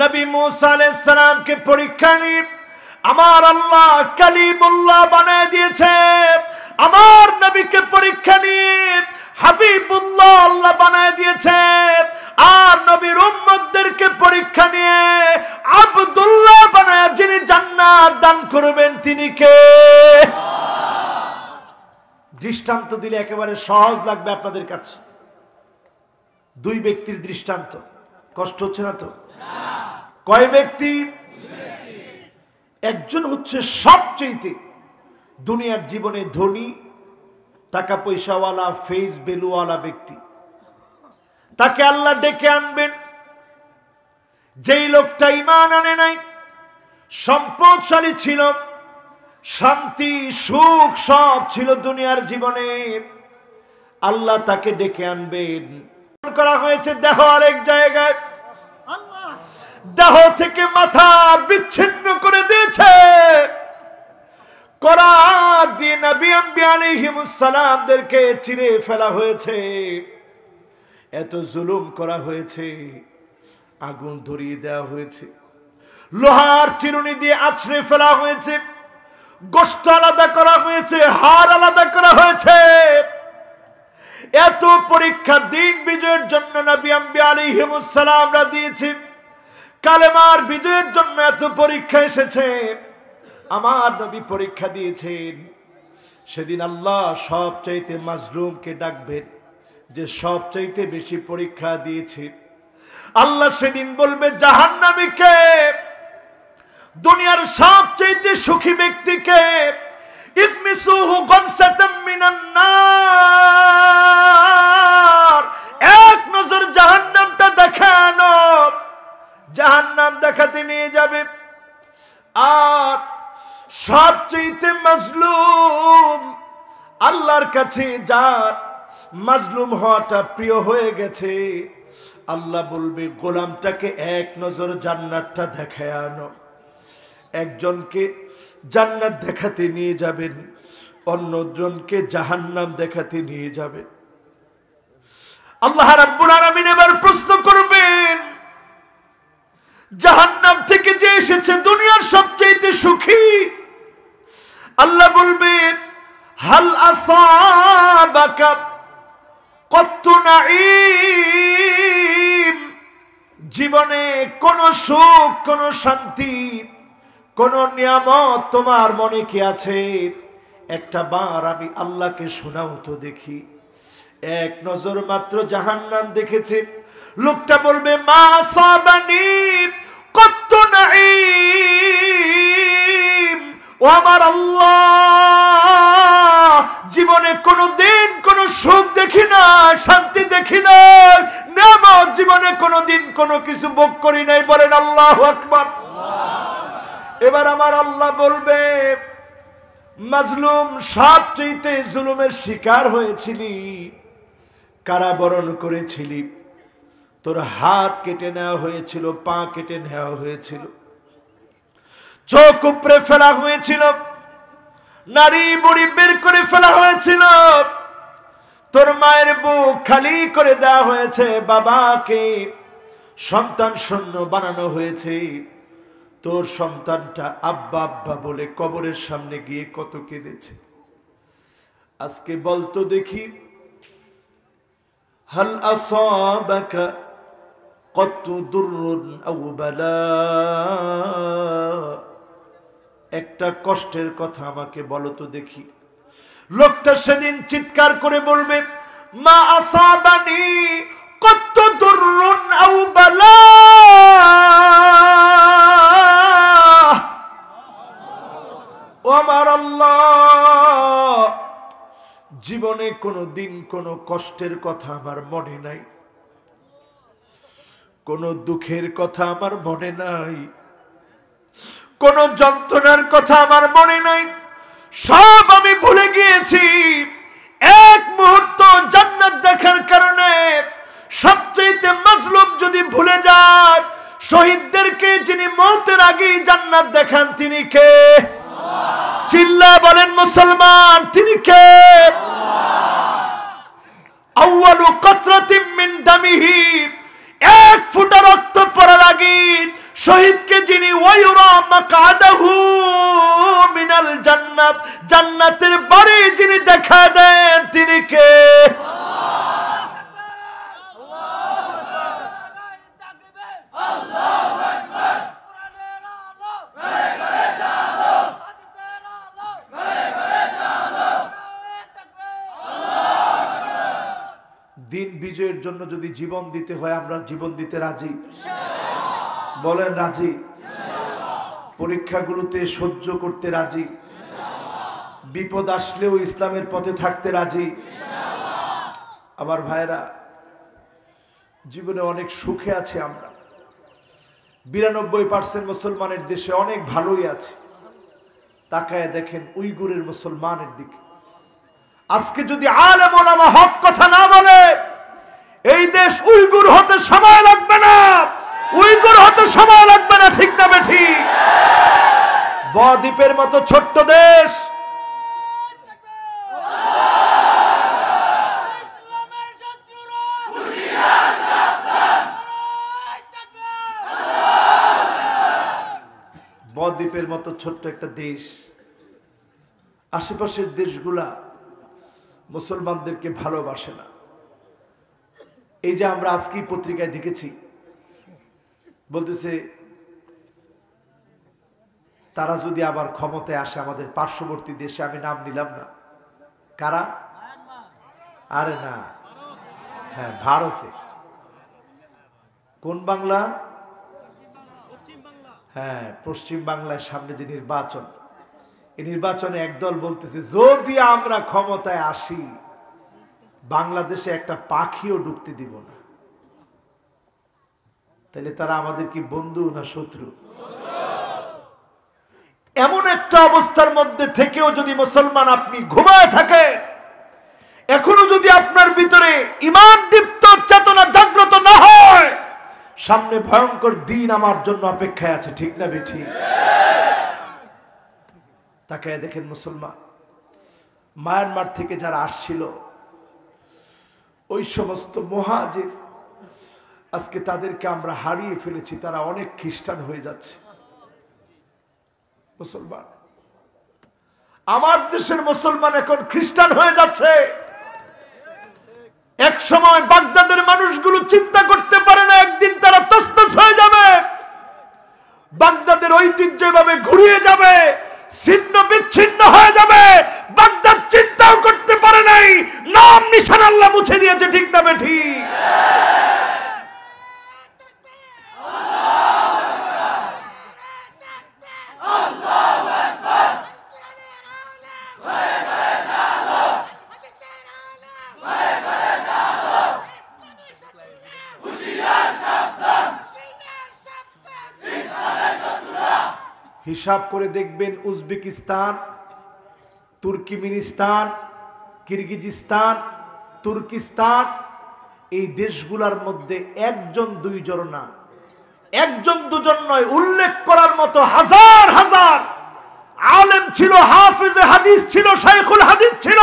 নবী মুসা আলাইহিস সালামকে পরীক্ষা নিয়ে আমার আল্লাহ কালিমুল্লাহ বানায় দিয়েছে। আমার নবীকে পরীক্ষা নিয়ে হাবিবুল্লাহ আল্লাহ বানায় দিয়েছে। আর নবীর উম্মতদেরকে পরীক্ষা নিয়ে আব্দুল্লাহ বানায়, যিনি জান্নাত দান করবেন তিনি কে? দৃষ্টান্ত দিলে একেবারে সহজ লাগবে আপনাদের কাছে। দুই ব্যক্তির দৃষ্টান্ত, কষ্ট হচ্ছে না তো? কয় ব্যক্তি? একজন হচ্ছে সবচেয়ে দুনিয়ার জীবনে ধনী, টাকা পয়সাওয়ালা, ফেস ভ্যালুওয়ালা ব্যক্তি। তাকে আল্লাহ ডেকে আনবেন। যেই লোকটা ঈমান আনে নাই, সম্পদশালী ছিল, শান্তি সুখ সব ছিল দুনিয়ার জীবনে, আল্লাহ তাকে ডেকে আনবেন। করা হয়েছে দেহ আরেক জায়গায়, দেহ থেকে মাথা বিচ্ছিন্ন করে দিয়েছে, করাত দিয়ে নবী আম্বিয়া আলাইহিমুস সালামদেরকে চিরে ফেলা হয়েছে, এত জুলুম করা হয়েছে, আগুন ধরিয়ে দেওয়া হয়েছে, লোহার চিরুনি দিয়ে আছড়ে ফেলা হয়েছে, গোশত আলাদা করা হয়েছে, হাড় আলাদা করা হয়েছে। এত পরীক্ষা দিন বিজয়ের জন্য নবী আম্বিয়া আলাইহিমুস সালামরা দিয়েছে, কালেমার বিজয়ের জন্য এত পরীক্ষা এসেছে, আমার নবী পরীক্ষা দিয়েছেন। সেদিন আল্লাহ সবচাইতে মাজলুমকে ডাকবেন, যে সবচাইতে বেশি পরীক্ষা দিয়েছে। আল্লাহ সেদিন বলবে জাহান্নামীকে, দুনিয়ার সবচাইতে সুখী ব্যক্তিকে, ইকমিসুহু গামসাতাম মিনান নার, এক নজর জাহান্নামটা দেখানো। জাহান্নাম দেখাতে নিয়ে যাবে। আর সবচাইতে মাজলুম, আল্লাহর কাছে যার মাজলুম হওয়াটা প্রিয় হয়ে গেছে, আল্লাহ বলবে গোলামটাকে এক নজর জান্নাতটা দেখায় আনো। একজনকে জান্নাত দেখাতে নিয়ে যাবেন, অন্যজনকে জাহান্নাম দেখাতে নিয়ে যাবেন। আল্লাহ রাব্বুল আলামিন এবার প্রশ্ন করবেন, জাহান্নাম থেকে যে এসেছে দুনিয়ার সবচেয়ে সুখী, আল্লাহ বলবে হাল আসাবাকা কত্তু নাঈম, জীবনে কোন সুখ, কোন শান্তি, কোন নিয়ামত তোমার মনে কি আছে? একটা বার আমি আল্লাহকে শোনাও তো দেখি। এক নজর মাত্র জাহান্নাম দেখেছে, লোকটা বলবে মা সাবানি কত নাঈম, ও আমার আল্লাহ, জীবনে কোনদিন কোন সুখ দেখি না, শান্তি দেখি না, নিয়ামত জীবনে কোনদিন কোনো কিছু ভোগ করি নাই। বলেন আল্লাহু আকবার। এবার আমার আল্লাহ বলবে মাজলুম, সবচেয়ে জুলুমের শিকার হয়েছিলি, কারাবরণ করেছিলি, তোর হাত কেটে নেওয়া হয়েছিল, পা কেটে নেওয়া হয়েছিল, চোখ উপড়ে ফেলা হয়েছিল, নারী বুড়ি বের করে ফেলা হয়েছিল, তোর মায়ের বুক খালি করে দেওয়া হয়েছে, বাবাকে সন্তান শূন্য বানানো হয়েছে। তোর সন্তানটা আব্বা আব্বা বলে কবরের সামনে গিয়ে কত কেঁদেছে। আজকে বলতো দেখি, হাল আসাবাকা কত্তু দুররুন আও বালা, একটা কষ্টের কথা আমাকে বলো তো দেখি। লোকটা সেদিন চিৎকার করে বলবে মা আসাবানি কত্তু দুররুন আও বালা, ও আমার আল্লাহ, জীবনে কোনো দিন কোনো কষ্টের কথা আমার মনে নাই, কোনো দুঃখের কথা আমার মনে নাই, কোনো যন্ত্রণার কথা আমার মনে নাই, সব আমি ভুলে গিয়েছি। এক মুহূর্ত জান্নাত দেখার কারণে সবচেয়ে মাজলুম যদি ভুলে যায়, শহীদদেরকে যিনি মওতের আগেই জান্নাত দেখান তিনি কে? চিল্লা বলেন মুসলমান, তিনি কে? আউয়ালু কাতরাতিন মিন দামিহি, এক ফোঁটা রক্ত পড়ার আগে শহীদকে যিনি ওয়ায়ুরা মাকাদাহু মিনাল জান্নাত, জান্নাতের বাড়ি যিনি দেখা দেন তিনি কে? বিজয়ের জন্য যদি জীবন দিতে হয় আমরা জীবন দিতে রাজি, বলেন রাজি। পরীক্ষাগুলোতে সহ্য করতে রাজি, বিপদ আসলেও ইসলামের পথে থাকতে রাজি। আমার ভাইরা, জীবনে অনেক সুখে আছে আমরা। 92% মুসলমানের দেশে অনেক ভালোই আছে। তাকায় দেখেন উইগুরের মুসলমানের দিকে। আজকে যদি আলেম ওলামা হক কথা না বলে এই দেশ উইগুর হতে সময় লাগবে না, উইগুর হতে সময় লাগবে না, ঠিক না বেঠিক? বদ্বীপের মতো ছোট্ট দেশ, বদ্বীপের মতো ছোট্ট একটা দেশ, আশেপাশের দেশগুলা মুসলমানদেরকে ভালোবাসে না। এই যে আমরা আজকেই পত্রিকায় দেখেছি, বলতেছে তারা যদি আবার ক্ষমতায় আসে আমাদের পার্শ্ববর্তী দেশে, আমি নাম নিলাম না, কারা? আরে না, হ্যাঁ ভারতে। কোন বাংলা? হ্যাঁ, পশ্চিম বাংলার সামনে যে নির্বাচন, এই নির্বাচনে একদল বলতেছে যদি আমরা ক্ষমতায় আসি বাংলাদেশে একটা পাখিও ঢুকতে দিব না। তাহলে তারা আমাদের কি বন্ধু না শত্রু? এমন একটা অবস্থার মধ্যে থেকেও যদি মুসলমান আপনি ঘুমায় থাকেন, এখনো যদি আপনার ভিতরে ঈমান দীপ্ত চেতনা জাগ্রত না হয়, সামনে ভয়ঙ্কর দিন আমার জন্য অপেক্ষায় আছে, ঠিক না বেঠিক? তাকায় দেখেন মুসলমান, মায়ানমার থেকে যারা আসছিল ওই সমস্ত মুহাজির, আজকে তাদেরকে আমরা হারিয়ে ফেলেছি। তারা অনেক খ্রিস্টান হয়ে যাচ্ছে। মুসলমান, আমার দেশের মুসলমান এখন খ্রিস্টান হয়ে যাচ্ছে। এক সময় বাগদাদের মানুষগুলো চিন্তা করতে পারে না একদিন তারা তসতস হয়ে যাবে, বাগদাদের ঐতিহ্য ভাবে ঘুরিয়ে যাবে, ছিন্ন বিচ্ছিন্ন হয়ে যাবে। বাগদাদ চিন্তাও করতে পারে নাই, নাম নিশান আল্লাহ মুছে দিয়েছে, ঠিক না বেঠিক? হিসাব করে দেখবেন উজবেকিস্তান, তুর্কিমিনিস্তান, কিরগিজস্তান, তুর্কিস্তান, এই দেশগুলোর মধ্যে একজন দুইজন না, একজন দুজন নয়, উল্লেখ করার মতো হাজার হাজার আলেম ছিল, হাফেজে হাদিস ছিল, শাইখুল হাদিস ছিল।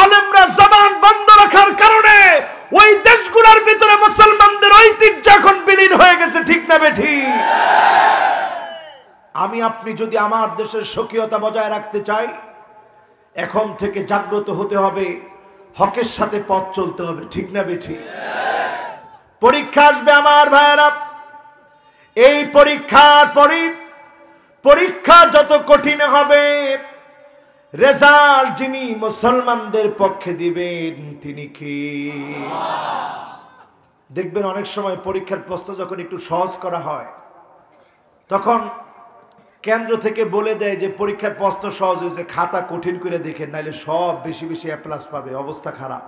আলেমরা জবান বন্ধ রাখার কারণে ওই দেশগুলোর ভিতরে মুসলমানদের ঐতিহ্য এখন বিলীন হয়ে গেছে, ঠিক না বেঠিক? আমি আপনি যদি আমার দেশের স্বকীয়তা বজায় রাখতে চাই, এখন থেকে জাগ্রত হতে হবে, হকের সাথে পথ চলতে হবে, ঠিক না বেঠিক? পরীক্ষা আসবে আমার ভাইয়েরা, এই পরীক্ষার পরই পরীক্ষা যত কঠিন হবে, রেজাল্ট যিনি মুসলমানদের পক্ষে দিবেন তিনি কি? দেখবেন অনেক সময় পরীক্ষার প্রশ্ন যখন একটু সহজ করা হয়, তখন কেন্দ্র থেকে বলে দেয় যে পরীক্ষার প্রশ্ন সহজ হয়েছে, খাতা কঠিন করে দেখেন, নাইলে সব বেশি বেশি এ প্লাস পাবে, অবস্থা খারাপ।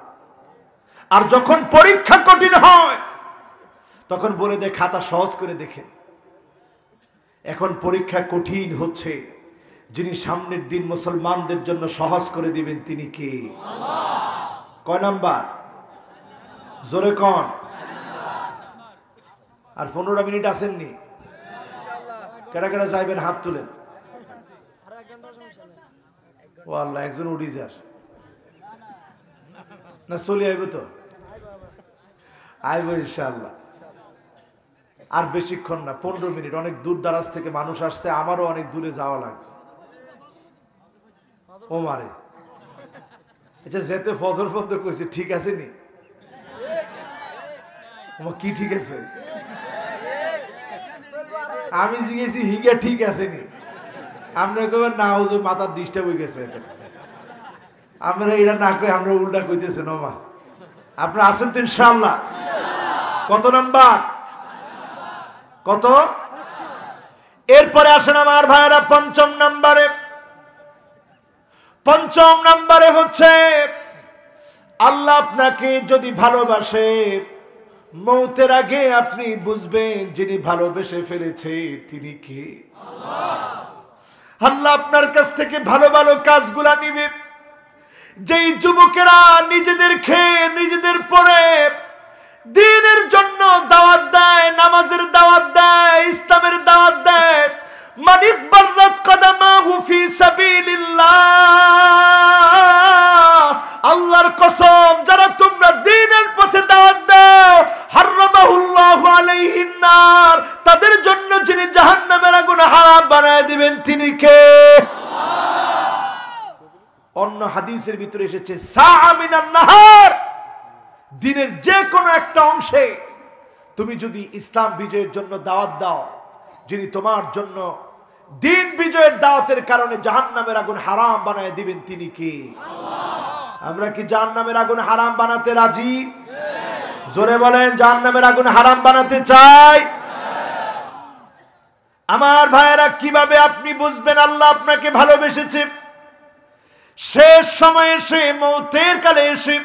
আর যখন পরীক্ষা কঠিন হয় তখন বলে দেয় খাতা সহজ করে দেখেন। এখন পরীক্ষা কঠিন হচ্ছে, যিনি সামনের দিন মুসলমানদের জন্য সহজ করে দিবেন তিনি কে? কয় নাম্বার? জোরে কন। আর 15 মিনিট আসেননি, কেডা কেডা যাইবেন হাত তুলেন। ও আল্লাহ, একজন উড়িজার না চলে আইব? তো আইব ইনশাআল্লাহ। আর বেশিক্ষণ না, 15 মিনিট। অনেক দূর দারাজ থেকে মানুষ আসছে, আমারও অনেক দূরে যাওয়া লাগবে। ও মারে, আচ্ছা যেতে ফজর পর্যন্ত কইছে, ঠিক আছে নি? কি ঠিক আছে? আমি জিজ্ঞেসি হিগা ঠিক আছে নি? আমরা কবেন না, হুজুর মাথার ডিস্টার্ব হয়ে গেছে। আমরা এটা না কই, আমরা উল্টা কইতেছেন। ও মা, আপনারা আছেন তো ইনশাআল্লাহ? কত নাম্বার? কত? এরপরে আসেন আমার ভাইরা পঞ্চম নাম্বারে হচ্ছে আল্লাহ আপনাকে যদি ভালোবাসে, মৌতের আগে আপনি বুঝবেন যিনি ভালোবেসে ফেলেছে তিনি কে। আল্লাহ আপনার কাছ থেকে ভালো ভালো কাজগুলা নিবে। যেই যুবকেরা নিজেদের খেয়ে নিজেদের পরে দ্বীনের জন্য দাওয়াত দেয়, নামাজের দাওয়াত দেয়, ইসলামের দাওয়াত দেয়, মানিক বাররাত কদমাহু ফি সাবিলিল্লাহ, আল্লাহর কসম যারা তোমরা দ্বীনের পথে দাওয়াত দাও, হারামাহুল্লাহু আলাইহিন নার, তাদের জন্য যিনি জাহান্নামের আগুন হারাম বানায় দিবেন তিনি কে? অন্য হাদিসের ভিতরে এসেছে সাআ মিনান নাহার, দিনের যে কোনো একটা অংশে তুমি যদি ইসলাম বিজয়ের জন্য দাওয়াত দাও, যিনি তোমার জন্য দিন বিজয়ের দাওয়াতের কারণে জাহান্নামের আগুন হারাম বানায় দিবেন তিনি কে? আমরা কি জাহান্নামের আগুন হারাম বানাতে রাজি? জোরে বলেন, জাহান্নামের আগুন হারাম বানাতে চাই? আমার ভাইয়েরা, কিভাবে আপনি বুঝবেন আল্লাহ আপনাকে ভালোবেসেছে? শেষ সময়ে এসে, মৌতের কালে এসে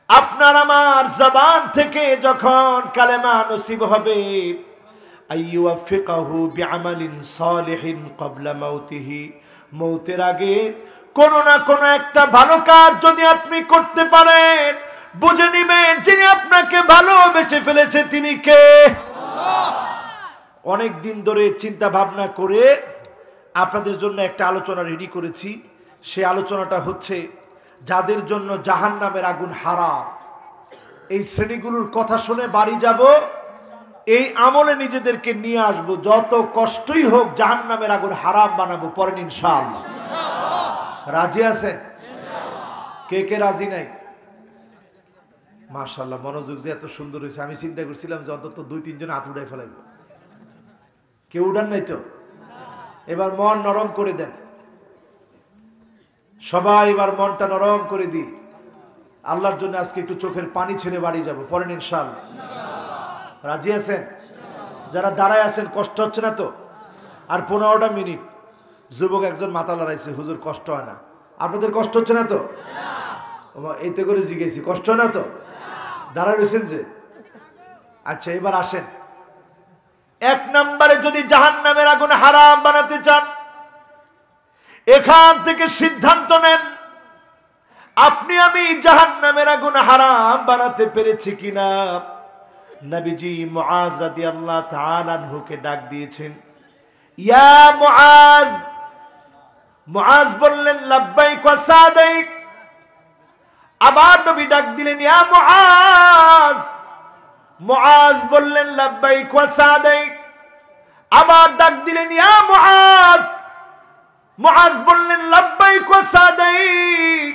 আপনার আমার জবান থেকে যখন কালেমা নসিব হবে, আইয়ুফিকাহু বিআমালিন সালিহিন ক্বাবলা মাউতিহি, মৌতের আগে কোন না কোন একটা ভালো কাজ যদি আপনি করতে পারেন, বুঝে নিবেন যিনি আপনাকে ভালোবেসে ফেলেছে তিনি কে? অনেক দিন ধরে চিন্তা ভাবনা করে আপনাদের জন্য একটা আলোচনা রেডি করেছি। সেই আলোচনাটা হচ্ছে যাদের জন্য জাহান্নামের আগুন হারাম। এই শ্রেণীগুলোর কথা শুনে বাড়ি যাব, এই আমলে নিজেদেরকে নিয়ে আসবো, যত কষ্টই হোক জাহান্নামের আগুন হারাম বানাবো। পরেন ইনশাআল্লাহ। রাজি আছেন? কে কে রাজি নাই? মাশাআল্লাহ, মনোযোগ যে এত সুন্দর হয়েছে। আমি চিন্তা করছিলাম যে অন্তত 2-3 জন হাত উঠাই ফেলাইব। কেউ উঠান নাই তো? এবার মন নরম করে দেন সবাই, এবার মনটা নরম করে দিই। আল্লাহর জন্য আজকে একটু চোখের পানি ছেড়ে বাড়ি যাব। পরেন ইনশাআল্লাহ। রাজি আছেন? যারা দাঁড়ায় আছেন কষ্ট হচ্ছে না তো? আর 15টা মিনিট। যুবক একজন মাথা লড়াইছে, হুজুর কষ্ট হয় না? আপনাদের কষ্ট হচ্ছে না তো? এইতে করে জিজ্ঞেসি, কষ্ট হয় না তো? দাঁড়ায় রয়েছেন যে? আচ্ছা, এবার আসেন। 1 নম্বরে যদি জাহান্নামের আগুন হারাম বানাতে চান, এখান থেকে সিদ্ধান্ত নেন আপনি আমি জাহান্নামের আগুন হারাম বানাতে পেরেছি কিনা। নবীজি মুআজ রাদিয়াল্লাহু তাআলা আনহুকে ডাক দিয়েছেন, ইয়া মুআজ। মুআজ বললেন লাব্বাইক ওয়া সাদাইক। আবার নবী ডাক দিলেন, ইয়া মুআজ। মুআজ বললেন লাব্বাইক ওয়া সাদাইক। আবার ডাক দিলেন, ইয়া মুআজ। মুআজ বললেন লাব্বাইক ওয়া সাদাইক।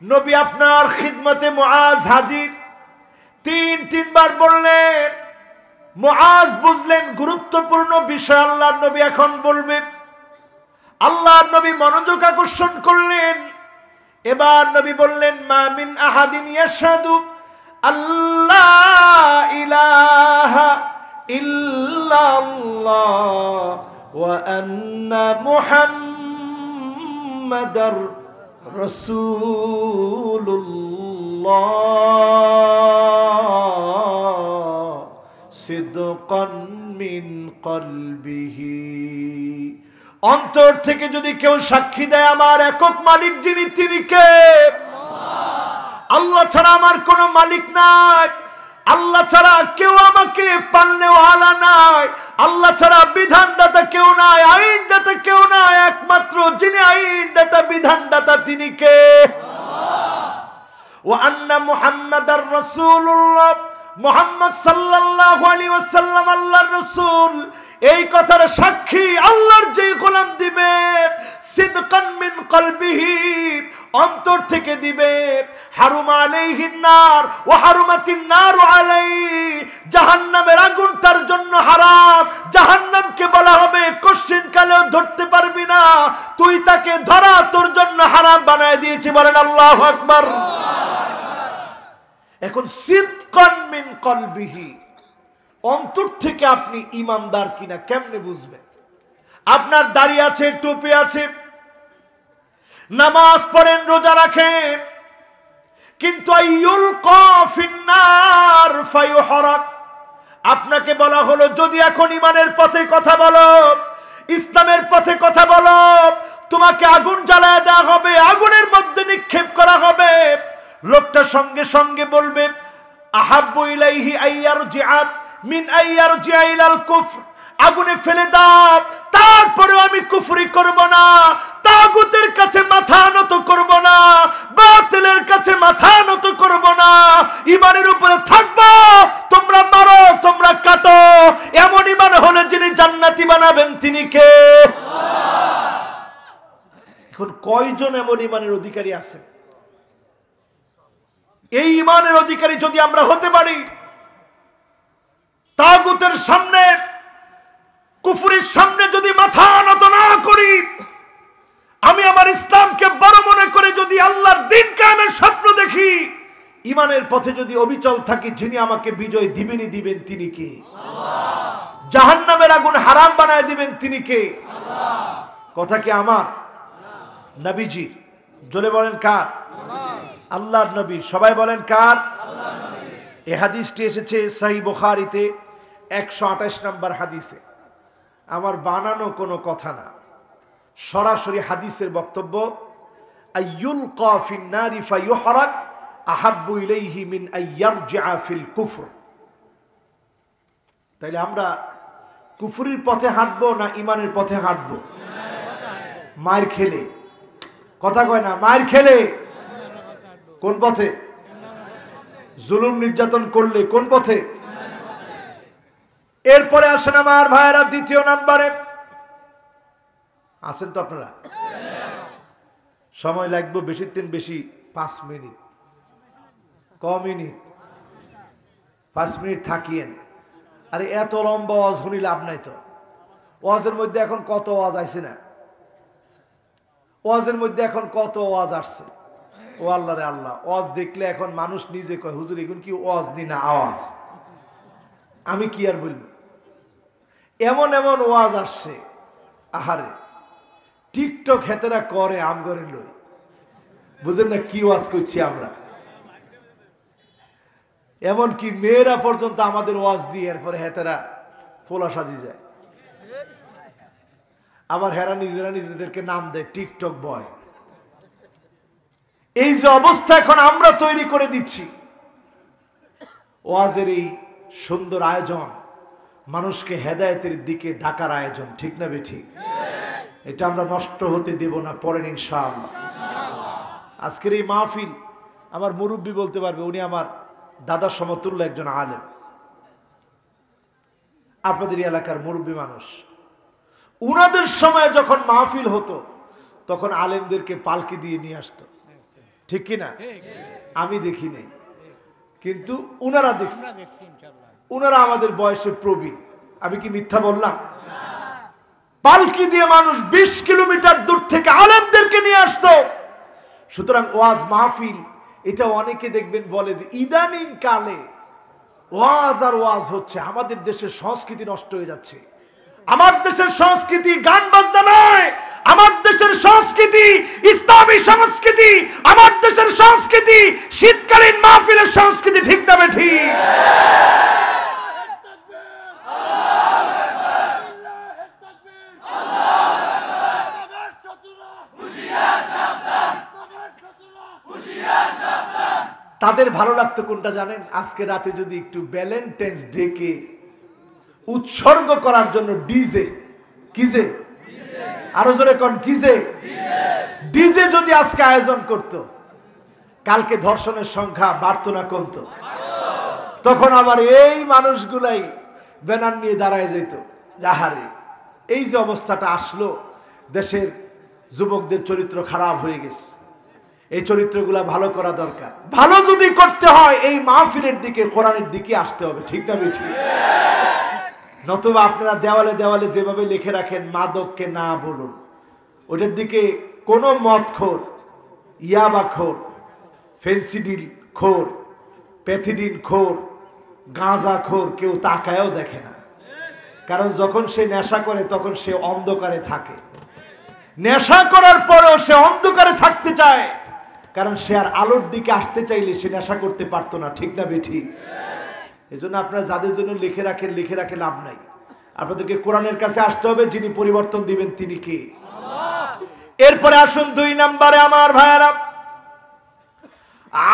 নবী আপনার খিদমতে মুআজ হাজির। 3 বার বললেন। মুআজ বুঝলেন গুরুত্বপূর্ণ বিষয় আল্লাহর নবী এখন বলবেন। আল্লাহর নবী মনোযোগ আকর্ষণ করলেন। এবার নবী বললেন, মা মিন আহাদিন ইয়াশহাদু আল্লাহ ইলাহা ইল্লাল্লাহ ওয়া আন্না মুহাম্মাদার রাসূলুল্লাহ সিদকান মিন কলবিহি। অন্তর থেকে যদি কেউ সাক্ষী দেয় আমার একক মালিক যিনি তিনি কে? আল্লাহ ছাড়া আমার কোনো মালিক নাই। আল্লাহ ছাড়া কেউ আমাকে পালনেওয়ালা নাই। আল্লাহ ছাড়া বিধানদাতা কেউ নাই, আইনদাতা কেউ নাই। একমাত্র যিনি আইনদাতা বিধানদাতা তিনি কে? ওয়া আন্না মুহাম্মাদার রাসূলুল্লাহ, মুহাম্মদ সাল্লাল্লাহু আলাইহি ওয়াসাল্লাম আল্লাহর রাসূল। এই কথার সাক্ষী আল্লাহর যে গোলাম দিবে, সিদকান মিন কলবিহি, অন্তর থেকে দিবে। হারুমা আলাইহিন নার ওয়া হারুমাতিন নার আলাইহি, জাহান্নামের আগুন তার জন্য হারাম। জাহান্নামকে বলা হবে কোশ্চেন কালেও ধরতে পারবি না, তুই তাকে ধরা তোর জন্য হারাম বানায় দিয়েছি। বলেন আল্লাহু আকবার। এখন সিদকান মিন কলবিহি, অন্তর থেকে আপনি ইমানদার কিনা কেমনে বুঝবেন? আপনার দাড়ি আছে, টুপি আছে, নামাজ পড়েন, রোজা রাখেন, কিন্তু আইয়ুলকা ফিন্নার ফায়ুহরাক, আপনাকে বলা হলো যদি এখন ইমানের পথে কথা বলো, ইসলামের পথে কথা বলো, তোমাকে আগুন জ্বালায় দেওয়া হবে, আগুনের মধ্যে নিক্ষেপ করা হবে। লোকটা সঙ্গে সঙ্গে বলবে আহাব্বু ইলাইহি আইয়ারজিআ মিন আইয়ারজিআ ইলাল কুফর, আগুনে ফেলে দাও, তারপরে আমি কুফরি করব না, তাগুতের কাছে মাথা নত করব না, বাতিলের কাছে মাথা নত করব না, ঈমানের উপরে থাকব। তোমরা মারো, তোমরা কাটো, এমন ঈমান হলে যিনি জান্নাতি বানাবেন তিনি কে? আল্লাহ। এখন কয়জন এমন ঈমানের অধিকারী আছে? এই ঈমানের অধিকারী যদি আমরা হতে পারি, তাগুতের সামনে, কুফরির সামনে যদি মাথা নত না করি, আমি আমার ইসলামকে বড় মনে করে যদি আল্লাহর দ্বীন কায়েমের স্বপ্ন দেখি, ঈমানের পথে যদি অবিচল থাকি, যিনি আমাকে বিজয় দিবেনই দিবেন তিনি কে? আল্লাহ। জাহান্নামের আগুন হারাম বানায় দিবেন তিনি কে? আল্লাহ। কথা কি আমার? নবীজি। জোরে বলেন কার? আল্লাহর নবী। সবাই বলেন কার? আল্লাহর নবী। এই হাদিসটি এসেছে সহিহ বুখারীতে 128 নম্বর হাদিসে। আমার বানানো কোনো কথা না, সরাসরি হাদিসের বক্তব্য। আইয়ুলকা ফিন্নারি ফায়ুহরাক আহাব্বু ইলাইহি মিন আইয়ারজিআ ফিল কুফর। তাইলে আমরা কুফরির পথে হাঁটবো না ঈমানের পথে হাঁটবো? মার খেলে, কথা কয় না, মার খেলে কোন পথে? জুলুম নির্যাতন করলে কোন পথে? এরপরে আসেন আমার ভাইয়েরা দ্বিতীয় নাম্বারে। আসেন তো আপনারা? সময় লাগবে বেশি দিন বেশি, 5 মিনিট, ক মিনিট? 5 মিনিট থাকিয়েন। আরে এত লম্বা ওয়াজ শুনি লাভ নাই তো। ওয়াজের মধ্যে এখন কত ওয়াজ আইছে না, ওয়াজের মধ্যে এখন কত ওয়াজ আসছে। ও আল্লাহ রে আল্লাহ, ওয়াজ দেখলে এখন মানুষ নিজে কয় হুজুর এখন কি ওয়াজ নি না আওয়াজ। আমি কি আর বলবো, এমন এমন ওয়াজ আসছে। আহারে টিকটক হেতেরা করে আম করে লই, বুঝেন না কি ওয়াজ করছি আমরা। এমন কি মেয়েরা পর্যন্ত আমাদের ওয়াজ দিয়ে এরপরে হেতেরা ফোলা সাজি যায়। আবার হেরা নিজেরা নিজেদেরকে নাম দেয় টিকটক বয়। এই যে অবস্থা এখন আমরা তৈরি করে দিচ্ছি, ওয়াজের এই সুন্দর আয়োজন, মানুষকে হেদায়েতের দিকে ডাকার আয়োজন, ঠিক না বেঠিক? এটা আমরা নষ্ট হতে দেব না, পড়েন ইনশাআল্লাহ। আজকের এই মাহফিল আমার মুরব্বী বলতে পারবে, উনি আমার দাদার সমতুল্য একজন আলেম, আপনাদের এলাকার মুরব্বী মানুষ। উনাদের সময় যখন মাহফিল হতো তখন আলেমদেরকে পালকি দিয়ে নিয়ে আসতো, ঠিক কিনা? আমি দেখি নাই, কিন্তু উনারা দেখছে। উনারা আমাদের বয়সে প্রবীণ, আমি কি মিথ্যা বললাম? পালকি দিয়ে মানুষ 20 কিলোমিটার দূর থেকে আলেমদেরকে নিয়ে আসতো। সুতরাং ওয়াজ মাহফিল এটা অনেকে দেখবেন বলে যে ইদানিং কালে ওয়াজ আর ওয়াজ হচ্ছে, আমাদের দেশের সংস্কৃতি নষ্ট হয়ে যাচ্ছে। আমার দেশের সংস্কৃতি গান বাজনা নয়, আমার দেশের সংস্কৃতি ইসলামী সংস্কৃতি, আমার দেশের সংস্কৃতি শীতকালীন মাহফিলের সংস্কৃতি, ঠিক না বেঠিক? তাদের ভালো লাগতো কোনটা জানেন? আজকে রাতে যদি একটু ভ্যালেন্টাইন্স ডে কে উৎসর্গ করার জন্য ডিজে, কিজে, আরো জোরে কোন কিজে, ডিজে যদি আজকে আয়োজন করত, কালকে ধর্ষণের সংখ্যা বাড়তো না কমতো? তখন আবার এই মানুষগুলাই ব্যানার নিয়ে দাঁড়ায় যেত। যাহারে এই যে অবস্থাটা আসলো, দেশের যুবকদের চরিত্র খারাপ হয়ে গেছে। এই চরিত্রগুলা ভালো করা দরকার। ভালো যদি করতে হয় এই মাহফিলের দিকে, কোরআনের দিকে আসতে হবে, ঠিক না বেঠিক? নতুবা আপনারা দেওয়ালে দেওয়ালে যেভাবে লিখে রাখেন মাদককে না বলুন, ওটার দিকে কোনো মদখোর, ইয়াবাখোর, ফেন্সিডিল খোর, প্যাথিডিন খোর, গাঁজা খোর কেউ তাকায়ও দেখে না, কারণ যখন সে নেশা করে তখন সে অন্ধকারে থাকে। নেশা করার পরেও সে অন্ধকারে থাকতে চায়, কারণ সে আর আলোর দিকে আসতে চাইলে সে নেশা করতে পারতো না। ঠিক না বেঠিক? এই জন্য আপনারা যাদের জন্য লিখে রাখে লাভ নাই। আপনাদেরকে কোরআনের কাছে আসতে হবে, যিনি পরিবর্তন দিবেন তিনি কে? এরপরে আসুন 2 নম্বরে আমার ভাইয়ারা,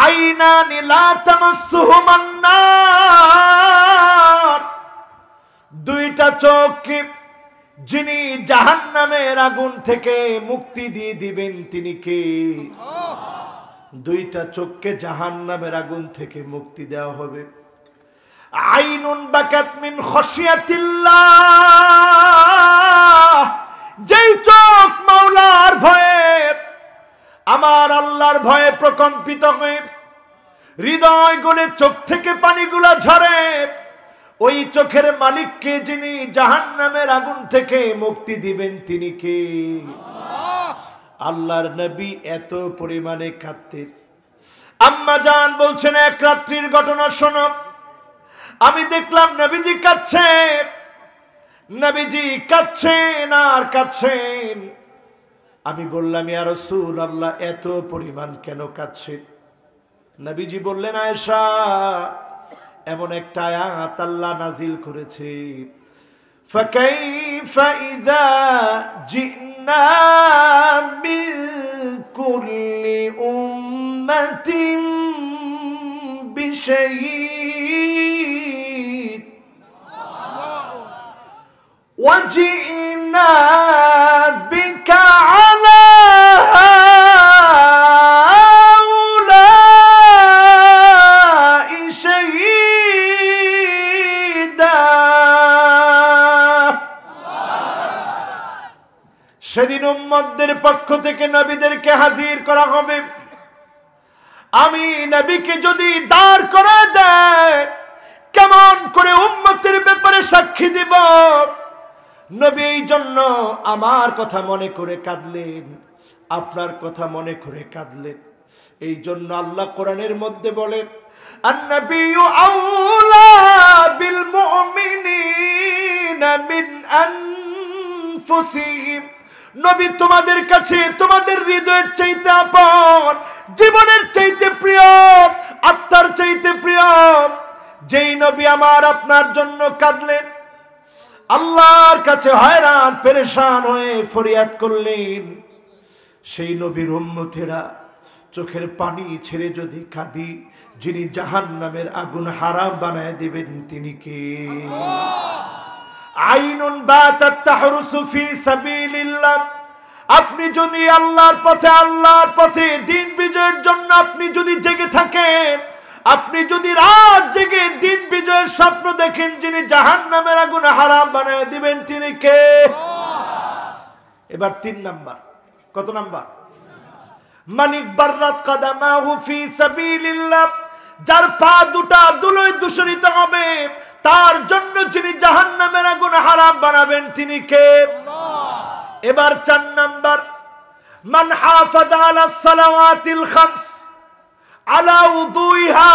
আইনানি লা তামাসসুহুমান নার, 2টা চোখ যিনি জাহান্নামের আগুন থেকে মুক্তি দিয়ে দিবেন তিনি কে? 2টা চোখকে জাহান্নামের আগুন থেকে মুক্তি দেওয়া হবে। আইনুন বাকাত মিন খাশিয়াতিল্লাহ, যেই চোখ মাওলার ভয়ে, আমার আল্লাহর ভয়ে প্রকম্পিত হয়ে হৃদয় গলে চোখ থেকে পানিগুলো ঝরে, ওই চোখের মালিককে যিনি জাহান্নামের আগুন থেকে মুক্তি দিবেন তিনি কে? আল্লাহর নবী এত পরিমাণে কাঁদতেন। আম্মা জান বলছেন, এক রাত্রির ঘটনা শোনো, আমি দেখলাম নবীজি কাঁদছেন, নবীজি কাঁদছেন আর কাঁদছেন। আমি বললাম, ইয়া রাসূলুল্লাহ, এত পরিমাণ কেন কাঁদছেন? নবীজি বললেন, আয়েশা, এমন একটা আয়াত আল্লাহ নাজিল করেছে, ফাকাইফা ইযা জিনা মিন কুল্লি উম্মাতিন বিশাহীদ ওয়াজিনা বিকা আলা সেদিন উম্মতদের পক্ষ থেকে নবীদেরকে হাজির করা হবে। আমি নবীকে যদি দাঁড় করে দেয়, কেমন করে উম্মতের ব্যাপারে সাক্ষী দিব? নবী এই জন্য আমার কথা মনে করে কাঁদলেন, আপনার কথা মনে করে কাঁদলেন। এই জন্য আল্লাহ কোরআনের মধ্যে বলেন, আন-নাবিয়্যু আউলা বিল মুমিনিনা মিন আনফুসিহিম, নবী তোমাদের কাছে তোমাদের হৃদয়ের চাইতে আপন, জীবনের চাইতে প্রিয়, আত্মার চাইতে প্রিয়। যেই নবী আমার আপনার জন্য কাঁদলেন, আল্লাহর কাছে হয়রান পেরেশান হয়ে ফরিয়াদ করলেন, সেই নবীর উম্মতেরা চোখের পানি ছেড়ে যদি কাঁদি, যিনি জাহান্নামের আগুন হারাম বানায় দিবেন তিনি কে? আইনুন বাতাত তাহরুসু ফি সাবিলিল্লাহ, আপনি যদি আল্লাহর পথে দিন বিজয়ের জন্য আপনি যদি জেগে থাকেন, আপনি যদি রাত জেগে দিন বিজয়ের স্বপ্ন দেখেন, যিনি জাহান্নামের আগুন হারাম বানায় দিবেন তিনি কে? এবার 3 নাম্বার। কত নাম্বার? মানিক বাররাত কাদামাহু ফি সাবিলিল্লাহ, যার পা দুটা ধুলোয় দূষিত হবে, তার জন্য যিনি জাহান্নামের আগুন হারাম বানাবেন তিনি কে? এবার 4 নাম্বার, মান হাফাযা আলাস সালাওয়াতিল খামস আলা উযুইহা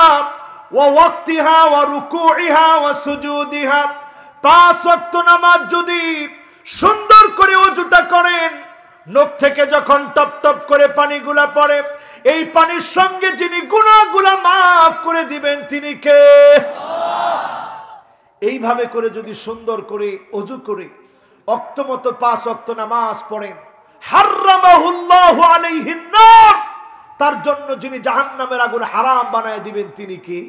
ওয়া ওয়াক্তিহা ওয়া রুকুইহা ওয়া সুজুদিহা, 5 ওয়াক্ত নামাজ যদি সুন্দর করে ওযুটা করেন, নখ থেকে যখন টপ টপ করে পানিগুলা পড়ে, এই পানির সঙ্গে যিনি গুনাহগুলা মাফ করে দিবেন তিনি কে? এইভাবে করে যদি সুন্দর করে ওযু করে ওয়াক্তমতো 5 ওয়াক্ত নামাজ পড়েন, হারামাহুল্লাহু আলাইহিন নার, তার জন্য যিনি জাহান্নামের আগুন হারাম বানায় দিবেন তিনি কে?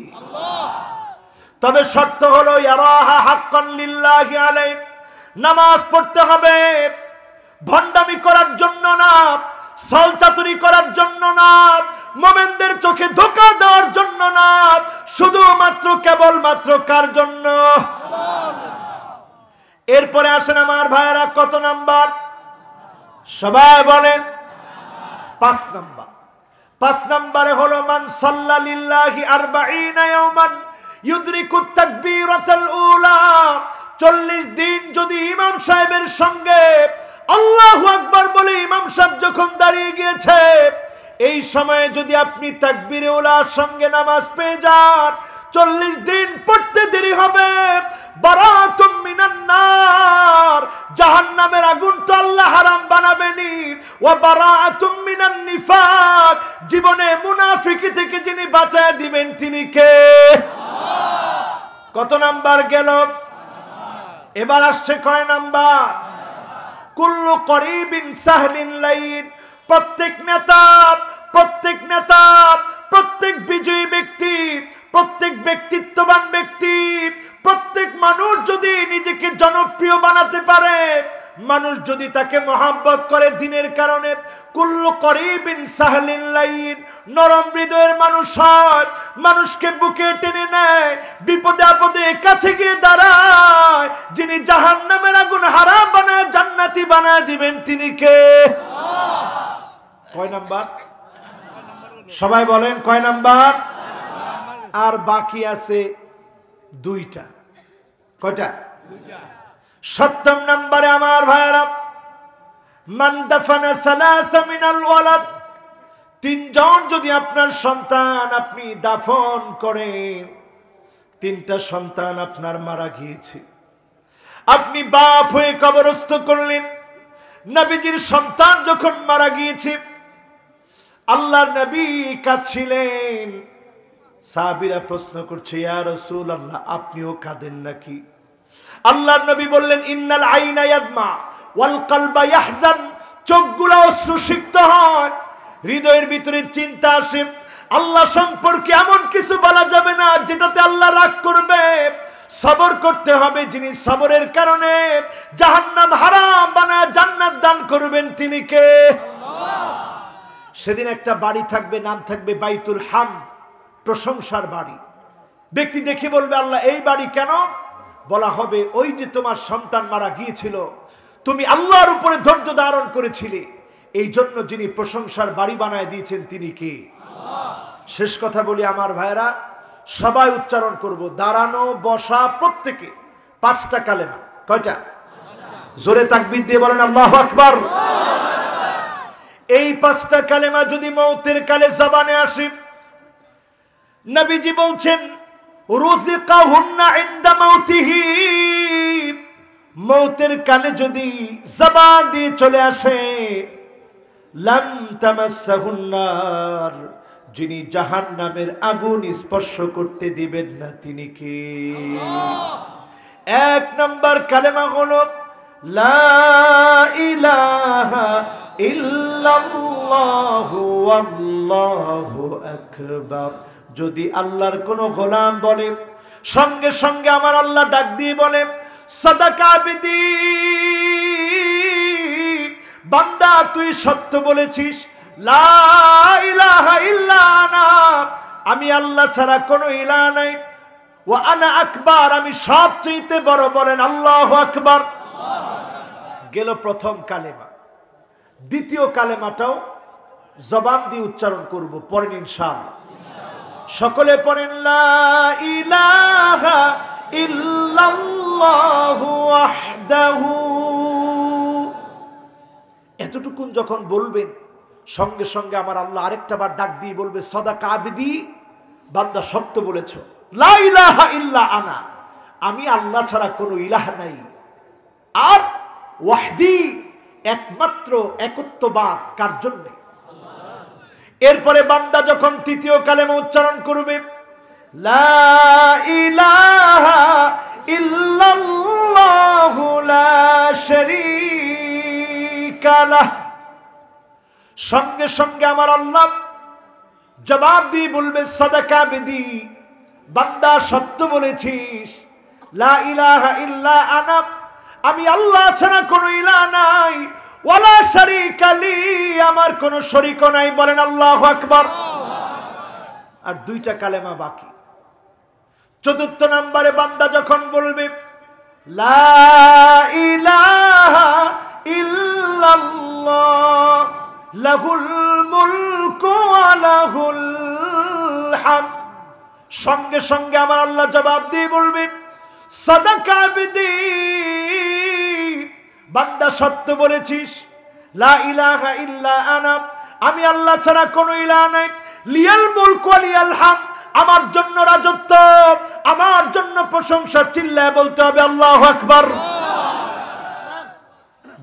তবে শর্ত হলো, ইয়ারাহা হাক্কান লিল্লাহি আলাইহি, নামাজ পড়তে হবে ভণ্ডামি করার জন্য না, ছলচাতুরি করার জন্য না, মুমিনদের চোখে ধোঁকা দেওয়ার জন্য না, শুধুমাত্র কেবলমাত্র কার জন্য? এরপরে আসেন আমার ভাইয়েরা, কত নাম্বার? সবাই বলেন 5 নাম্বার। 5 নাম্বারে হলো, মান সাল্লা লিল্লাহি 40 ইয়াওমান ইউদরিকুত তাকবীরাতুল উলা, 40 দিন যদি ইমাম সাহেবের সঙ্গে আল্লাহু আকবার বলে ইমাম সাহেব যখন দাঁড়িয়ে গিয়েছে, এই সময়ে যদি আপনি তাকবীরে উলার সঙ্গে নামাজ পেয়ে যান 40 দিন পড়তে দেরি হবে বারাতুম মিনান নার, জাহান্নামের আগুন তো আল্লাহ হারাম বানাবেনি। ওয়া বারাতুম মিনান নিফাক, জীবনে মুনাফিকি থেকে যিনি বাঁচায় দিবেন তিনি কে? কত নাম্বার গেল? এবার আসছে কয় নাম্বার? কুল্লু করিবিন সাহলিন লাইন। প্রত্যেক নেতা, প্রত্যেক বিজয়ী ব্যক্তি, প্রত্যেক ব্যক্তিত্ববান ব্যক্তি, প্রত্যেক মানুষ যদি নিজেকে জনপ্রিয় বানাতে পারে, মানুষ যদি তাকে মহব্বত করে দিনের কারণে, কুল্লু করিবিন সাহলিন লাইন, নরম হৃদয়ের মানুষ হয়, মানুষকে বুকে টেনে নেয়, বিপদে আপদে কাছে গিয়ে দাঁড়ায়, যিনি জাহান্নামের আগুন হারাম বানায় জান্নাতি বানায় দিবেন তিনি কে? কয় নাম্বার? সবাই বলেন কয় নাম্বার? আর বাকি আছে দুইটা। কয়টা? 7 নম্বরে আমার ভাইরা, মান দাফানা সালাসা মিনাল ওয়ালাদ, 3 জন যদি আপনার সন্তান আপনি দাফন করেন, 3টা সন্তান আপনার মারা গিয়েছে, আপনি বাপ হয়ে কবরস্থ করলেন। নবীজির সন্তান যখন মারা গিয়েছে আল্লাহর নবী কাঁদছিলেন। সাহাবীরা প্রশ্ন করছে, ইয়া রাসূলুল্লাহ আপনিও কাঁদেন নাকি? আল্লাহর নবী বললেন, ইন্নাল আইনা ইয়াদমা ওয়াল কলবা ইয়াহজান, চোখগুলো অশ্রুসিক্ত হয়, হৃদয়ের ভিতরে চিন্তা আসে, আল্লাহ সম্পর্কে এমন কিছু বলা যাবে না যেটাতে আল্লাহ রাগ করবে। সবর করতে হবে, যিনি সবরের কারণে জাহান্নাম হারাম বানায় জান্নাত দান করবেন তিনি কে? সেদিন একটা বাড়ি থাকবে, নাম থাকবে বাইতুল হামদ, প্রশংসার বাড়ি। ব্যক্তি দেখে বলবে, আল্লাহ এই বাড়ি কেন? বলা হবে, ওই যে তোমার সন্তান মারা গিয়েছিল, তুমি আল্লাহর উপরে ধৈর্য ধারণ করেছিলে, এই জন্য যিনি প্রশংসার বাড়ি বানায় দিয়েছেন তিনি কে? শেষ কথা বলি আমার ভাইরা, সবাই উচ্চারণ করব, দাঁড়ানো বসা প্রত্যেকে 5টা কালেমা। কয়টা? জোরে তাকবীর দিয়ে বলেন আল্লাহু আকবার। এই 5টা কালেমা যদি মৌতের কালে জবানে আসে, নবীজি বলছেন, রুজিকাহুন্না ইনদা মাউতিহি, মৌতের কালে যদি জবান দিয়ে চলে আসে, লাম তামাসসাহুন নার, যিনি জাহান্নামের আগুন স্পর্শ করতে দিবেন না তিনি কে? 1 নম্বর কালেমা হলো লা ইলাহা ইল্লাল্লাহু আল্লাহু আকবার। যদি আল্লাহর কোন গোলাম বলে, সঙ্গে সঙ্গে আমার আল্লাহ ডাক দিয়ে বলে, সাদাকা আবদি, বান্দা তুই সত্য বলেছিস, লা ইলাহা ইল্লা আনা, আমি আল্লাহ ছাড়া কোনো ইলাহ নাই, ওয়া আনা আকবার, আমি সবচেয়ে বড়, বলেন আল্লাহু আকবার। গেল প্রথম কালেমা। দ্বিতীয় কালেমাটাও জবান দিয়ে উচ্চারণ করব, পড়েন ইনশাআল্লাহ। সকলে পড়েন, লা ইলাহা ইল্লাল্লাহু ওয়াহদাহু। এতটুকুন যখন বলবেন, সঙ্গে সঙ্গে আমার আল্লাহ আরেকটা বার ডাক দিয়ে বলবে, সাদাকা আবদি, বান্দা সত্য বলেছো, লা ইলাহা ইল্লা আনা, আমি আল্লাহ ছাড়া কোনো ইলাহ নাই, আর ওয়াহদি, একমাত্র একত্ববাদ কার জন্য? এরপরে বান্দা যখন তৃতীয় কালেমা উচ্চারণ করবে, লা ইলাহা ইল্লাল্লাহু লা শারীকা লাহ, সঙ্গে সঙ্গে আমার আল্লাহ জবাব দিয়ে বলবে, সাদাকা বিদি, বান্দা সত্য বলেছিস, লা ইলাহা ইল্লা আনা, আমি আল্লাহ ছাড়া কোনো ইলাহ নাই, ওয়ালা শারীকা লি, আমার কোনো শরীক নাই, বলেন আল্লাহু আকবার। আর 2টা কালেমা বাকি। 4র্থ নম্বরে বান্দা যখন বলবে, লা ইলাহা ইল্লাল্লাহ লাহুল মুলকু ওয়া লাহুল হামদ, সঙ্গে সঙ্গে আমার আল্লাহ জবাব দিয়ে বলবে, সাদাকা আবদি, বান্দা সত্য বলেছিস, লা ইলাহা ইল্লা আনা, আমি আল্লাহ ছাড়া কোনো ইলাহ নাই। লিয়াল মুলক ওয়া লিয়াল হামদ, আমার জন্য রাজত্ব, আমার জন্য প্রশংসা। চিল্লায় বলতে হবে আল্লাহু আকবার।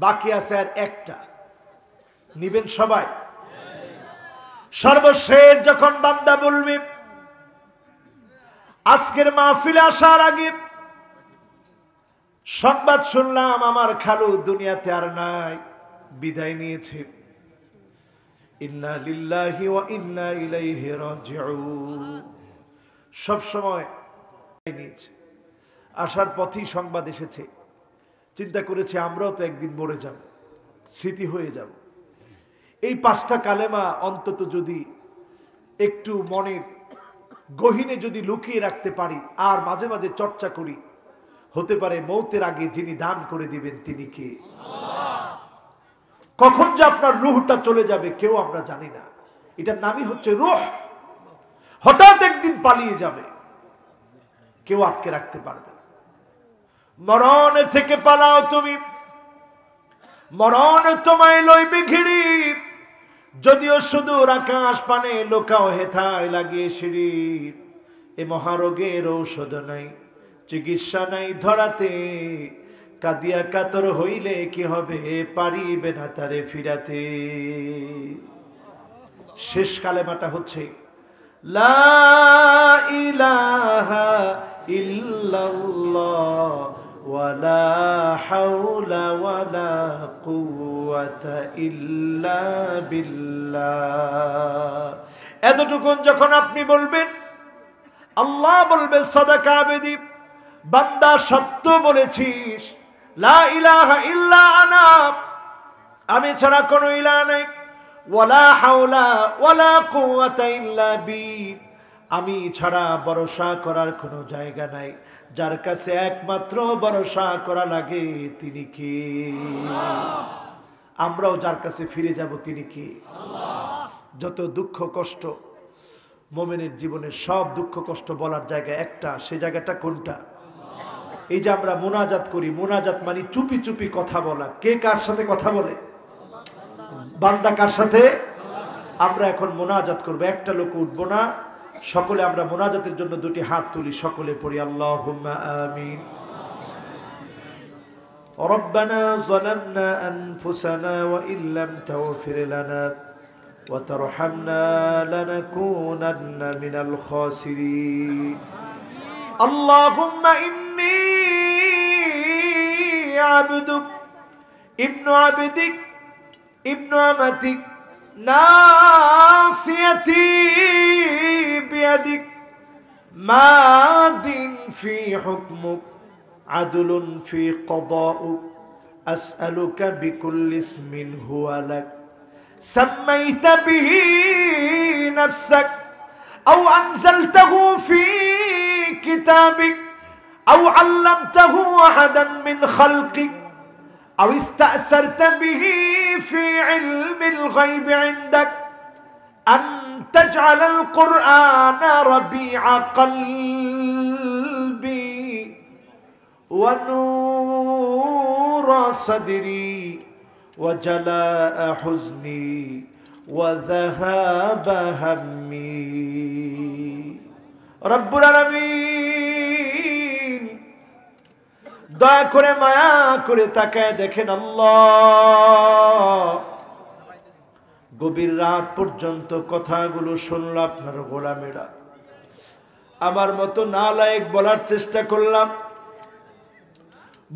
বাকি আছে আর একটা, নিবেন সবাই? সর্বশেষ যখন বান্দা বলবে, আজকের মাহফিলে আসার আগে সংবাদ শুনলাম আমার খালু দুনিয়াতে আর নাই, বিদায় নিয়েছে। ইন্না লিল্লাহি ওয়া ইন্না ইলাইহি রাজিউন। সব সময় নিয়েছে, আসার পথেই সংবাদ এসেছে। চিন্তা করেছে আমরাও তো একদিন মরে যাব, স্মৃতি হয়ে যাব। এই 5টা কালেমা অন্তত যদি একটু মনের গহীনে যদি লুকিয়ে রাখতে পারি আর মাঝে মাঝে চর্চা করি, হতে পারে মৌতের আগে যিনি দান করে দিবেন তিনি কে? কখন যে আপনার রূহটা চলে যাবে কেউ আমরা জানি না। এটার নামই হচ্ছে রূহ। হঠাৎ একদিন পালিয়ে যাবে, কেউ আটকে রাখতে পারবে না। মরণ থেকে পালাও তুমি, মরণ তোমায় লইবে ঘিরি। যদিও সুদূর আকাশ পানে লোকাও হেথায় লাগিয়ে সিঁড়ি। এ মহারোগের ঔষধ নাই, চিকিৎসা নাই ধরাতে। কাদিয়া কাতর হইলে কি হবে, পারিবে না তারে ফিরাতে। শেষ কালেমাটা হচ্ছে লা ইলাহা ইল্লাল্লাহ ওয়ালা হাওলা ওয়ালা কুওয়াতা ইল্লা বিল্লাহ। এতটুকুন যখন আপনি বলবেন, আল্লাহ বলবে সাদাকা আবেদি, বান্দা সত্য বলেছিস। লা ইলাহা ইল্লা আনা, আমি ছাড়া কোনো ইলাহ নাই। ওয়ালা হাওলা ওয়ালা কুওয়াতা ইল্লা বি, আমি ছাড়া ভরসা করার কোনো জায়গা নাই। যার কাছে একমাত্র ভরসা করা লাগে তিনি কে? আমরাও যার কাছে ফিরে যাব তিনি কে? যত দুঃখ কষ্ট মুমিনের জীবনে, সব দুঃখ কষ্ট বলার জায়গা একটা, সে জায়গাটা কোনটা? এই যে আমরা মুনাজাত করি, মুনাজাত মানে চুপি চুপি কথা বলা। কে কার সাথে কথা বলে? বান্দা কার সাথে? আমরা এখন মুনাজাত করব, একটা লোক উঠবো না। সকলে আমরা মুনাজাতের জন্য দুটি হাত তুলি, সকলে পড়ি আল্লাহুম্মা আমিন। রব্বানা যালামনা আনফুসানা ওয়া ইল্লাম তাগফির লানা ওয়া তারহামনা লানাকুনান্না মিনাল খাসিরিন। আল্লাহুম্মা ইন্নী আবদুক ইবনু আবদিক ইবনু আমাতিক নাসিয়াতি বিয়াদিক মাদিন ফি হুকমুক আদলুন ফি কদাউক আসআলুকা বিকুল্লি ইসমিন হুয়া লাক সাম্মাইতা বিহি নাফসাক আও আনজালতাহু ফি কিতাবিক আও আল্লামতাহু আহাদান মিন খালকিক أو استأثرت به في علم الغيب عندك أن تجعل القرآن ربيع قلبي ونور صدري وجلاء حزني وذهاب همي رب العالمين দয়া করে মায়া করে তাকায় দেখেন আল্লাহ, গভীর রাত পর্যন্ত কথাগুলো শুনল আপনার গোলামেরা। আমার মতো নালায়েক বলার চেষ্টা করলাম,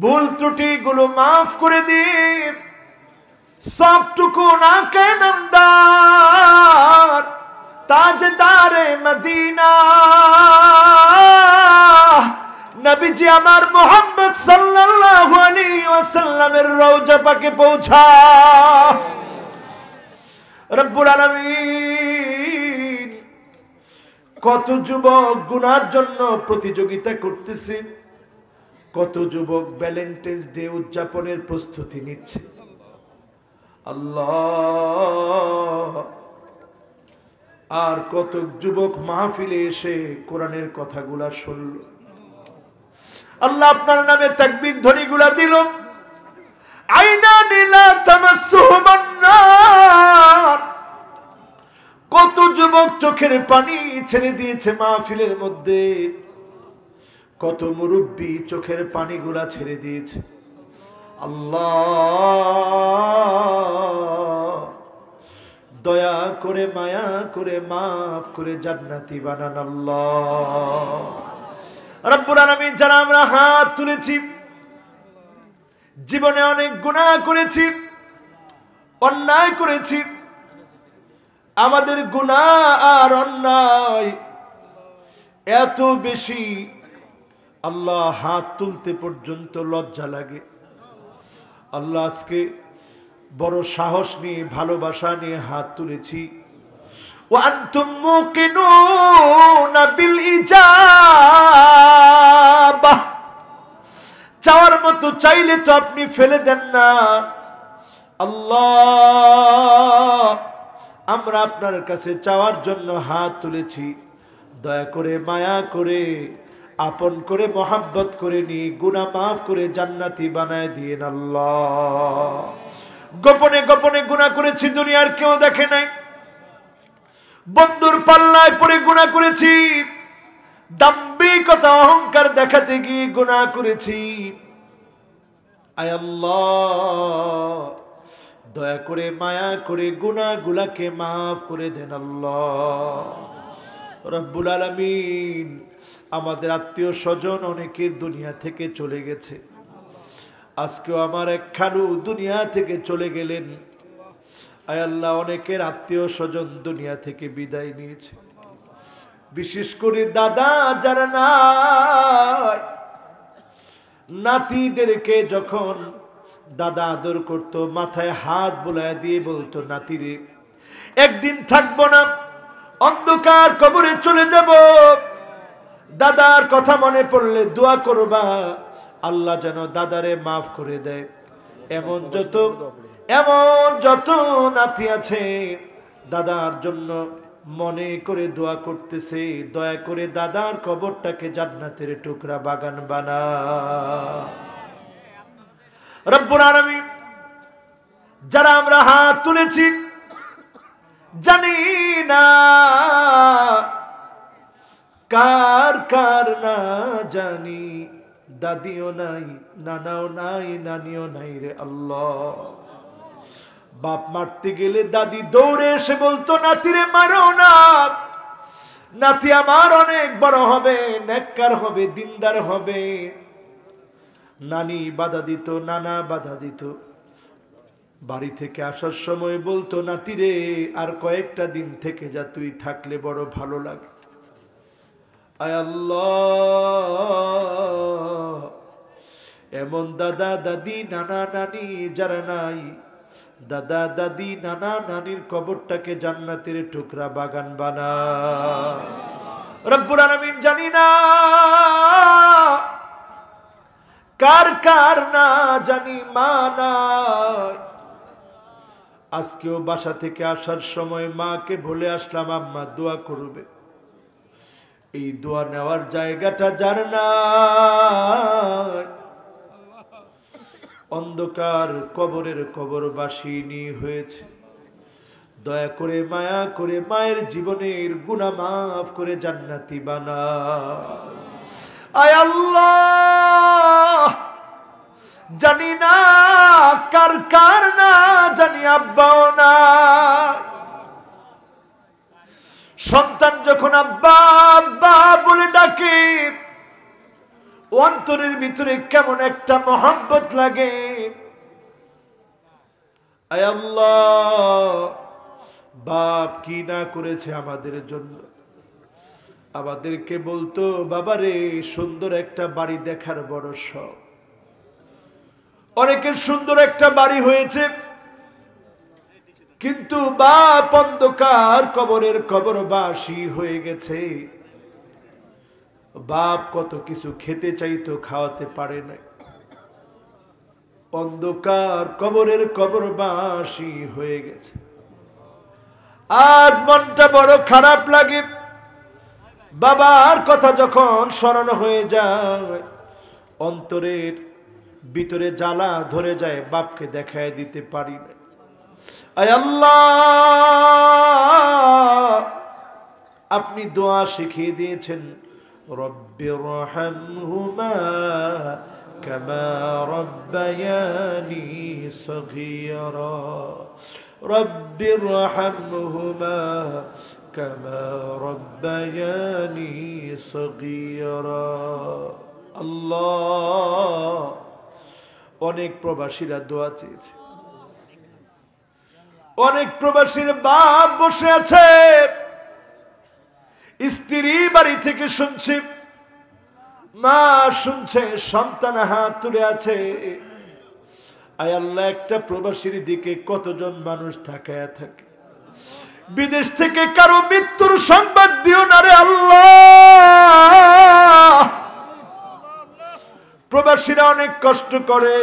ভুল ত্রুটিগুলো মাফ করে দিন। সবটুকু না কেনামদার তাজদারে মদিনা নবীজি আমার মুহাম্মদ সাল্লাল্লাহু আলাইহি ওয়াসাল্লামের রওজা পাকে পৌঁছা। রব্বুল আলামিন, কত যুবক গুনার জন্য প্রতিযোগিতা করতেছে, কত যুবক ভ্যালেন্টাইন্স ডে উদযাপনের প্রস্তুতি নিচ্ছে। আল্লাহ, আর কত যুবক মাহফিলে এসে কোরআনের কথাগুলা শুনল। আল্লাহ, আপনার নামে তাকবীর ধ্বনিগুলা দিল। আইনা নীলা তামাসসুহুমান নার, কত যুবক চোখের পানি ছেড়ে দিয়েছে মাহফিলের মধ্যে, কত মুরব্বী চোখের পানিগুলা ছেড়ে দিয়েছে। আল্লাহ দয়া করে মায়া করে মাফ করে জান্নাতি বানান আল্লাহ রব্বুল আলামিন। যারা আমরা হাত তুলেছি, জীবনে অনেক গুনাহ করেছি, অন্যায় করেছি, আমাদের গুনাহ আর অন্যায় এত বেশি আল্লাহ হাত তুলতে পর্যন্ত লজ্জা লাগে। আল্লাহ আজকে বড় সাহস নিয়ে ভালোবাসা নিয়ে হাত তুলেছি। ওয়া আনতুম মুকিনুনা বিল ইজাবাহ, চাওয়ার মতো চাইলে তো আপনি ফেলে দেন না। আল্লাহ আমরা আপনার কাছে চাওয়ার জন্য হাত তুলেছি, দয়া করে মায়া করে আপন করে মোহাব্বত করে নিয়ে গুনাহ মাফ করে জান্নাতি বানায় দিয়েন আল্লাহ। গোপনে গোপনে গুনাহ করেছি, দুনিয়ার কেউ দেখে নাই। বন্ধুর পাল্লায় পড়ে গুনাহ করেছি, দাম্ভিকতা অহংকার দেখাতে গিয়ে গুনাহ করেছি। আয় আল্লাহ দয়া করে মায়া করে গুনাহগুলাকে মাফ করে দেন আল্লাহ রব্বুল আলামিন। আমাদের আত্মীয় স্বজন অনেকের দুনিয়া থেকে চলে গেছে, আজকেও আমার এক খালু দুনিয়া থেকে চলে গেলেন। আয় আল্লাহ অনেকের আত্মীয় স্বজন দুনিয়া থেকে বিদায় নিয়েছে, বিশেষ করে দাদা যারা নাই, নাতিদেরকে যখন দাদা আদর করতো, মাথায় হাত বুলায় দিয়ে বলতো, নাতিরে একদিন থাকবো না, অন্ধকার কবরে চলে যাব, দাদার কথা মনে পড়লে দোয়া করবা আল্লাহ যেন দাদারে মাফ করে দেয়। এমন যত নাতি আছে দাদার জন্য মনে করে দোয়া করতেছে, দয়া করে দাদার কবরটাকে জান্নাতের টুকরা বাগান বানা রব্বুল আলামিন। যারা আমরা হাত তুলেছি, জানি না কার কার না জানি, দাদিও নাই, নানাও নাই, নানিও নাই রে আল্লাহ। বাপ মারতে গেলে দাদি দৌড়ে এসে বলতো, নাতিরে মারো না, নাতি আমার অনেক বড় হবে, নেককার হবে, দিনদার হবে। নানি বাধা দিত, নানা বাধা দিত। বাড়ি থেকে আসার সময় বলতো, নাতিরে আর কয়েকটা দিন থেকে যা, তুই থাকলে বড় ভালো লাগে। আয় আল্লাহ এমন দাদা দাদি নানা নানি যারা নাই, দাদা দাদি নানা নানির কবরটাকে জান্নাতের টুকরা বাগান বানা রব্বুল আলামিন। জানি না কার কার না জানি মা নাই, আজকেও বাসা থেকে আসার সময় মাকে বলে আসলাম, আম্মা দোয়া করবে। এই দোয়া নেওয়ার জায়গাটা যার নাই, অন্ধকার কবরের কবরবাসিনী হয়েছে। দয়া করে মায়া করে মায়ের জীবনের গুনাহ মাফ করে জান্নাতি বানা। আয় আল্লাহ জানি না কার কার না জানি আব্বাও না, সন্তান যখন আব্বা আব্বা বলে ডাকে, অন্তরের ভিতরে কেমন একটা মহব্বত লাগে। আয় আল্লাহ বাপ কি না করেছে আমাদের জন্য। আমাদেরকে বলতো, বাবারে সুন্দর একটা বাড়ি দেখার বড় শখ। অনেকের সুন্দর একটা বাড়ি হয়েছে, কিন্তু বাপ অন্ধকার কবরের কবরবাসী হয়ে গেছে। বাপ কত কিছু খেতে চাইতো, খাওয়াতে পারে না, অন্ধকার কবরের কবরবাসী হয়ে গেছে। আজ মনটা বড় খারাপ লাগে, বাবার কথা যখন স্মরণ হয়ে যায়, অন্তরের ভিতরে জ্বালা ধরে যায়, বাপকে দেখায় দিতে পারি না। আয় আল্লাহ আপনি দোয়া শিখিয়ে দিয়েছেন, রব্বিরহামহুমা কামা রব্বায়ানি সগীরা, রব্বিরহামহুমা কামা রব্বায়ানি সগীরা। আল্লাহ, অনেক প্রবাসীরা দোয়া চেয়েছে, অনেক প্রবাসীর বাপ বসে আছে, স্ত্রী বাড়ি থেকে শুনছে, মা শুনছে, সন্তান হাত তুলে আছে। আয় আল্লাহ, একটা প্রবাসীর দিকে কতজন মানুষ তাকায়া থাকে। বিদেশ থেকে কারো মৃত্যুর সংবাদ দিও না রে আল্লাহ। প্রবাসীরা অনেক কষ্ট করে,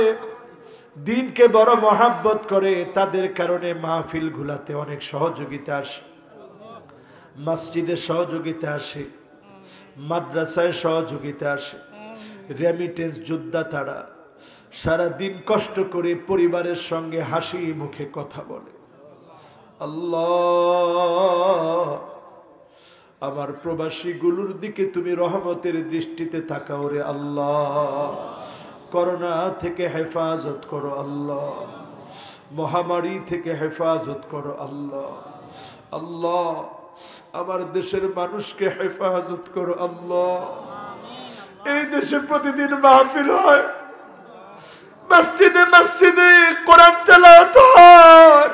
দিনকে বড় মহাব্বত করে, তাদের কারণে মাহফিল গুলাতে অনেক সহযোগিতা আসে, মসজিদে সহযোগিতা আসে, মাদ্রাসায় সহযোগিতা আসে, রেমিটেন্স যোদ্ধা তারা সারা দিন কষ্ট করে পরিবারের সঙ্গে হাসি মুখে কথা বলে। আল্লাহ, আমার প্রবাসী গুলোর দিকে তুমি রহমতের দৃষ্টিতে তাকাও রে আল্লাহ। করোনা থেকে হেফাজত করো আল্লাহ, মহামারী থেকে হেফাজত করো আল্লাহ। আল্লাহ, আমার দেশের মানুষকে হেফাজত করো আল্লাহ। এই দেশে প্রতিদিন মাহফিল হয়, মসজিদে মসজিদে কোরআন তেলাওয়াত হয়।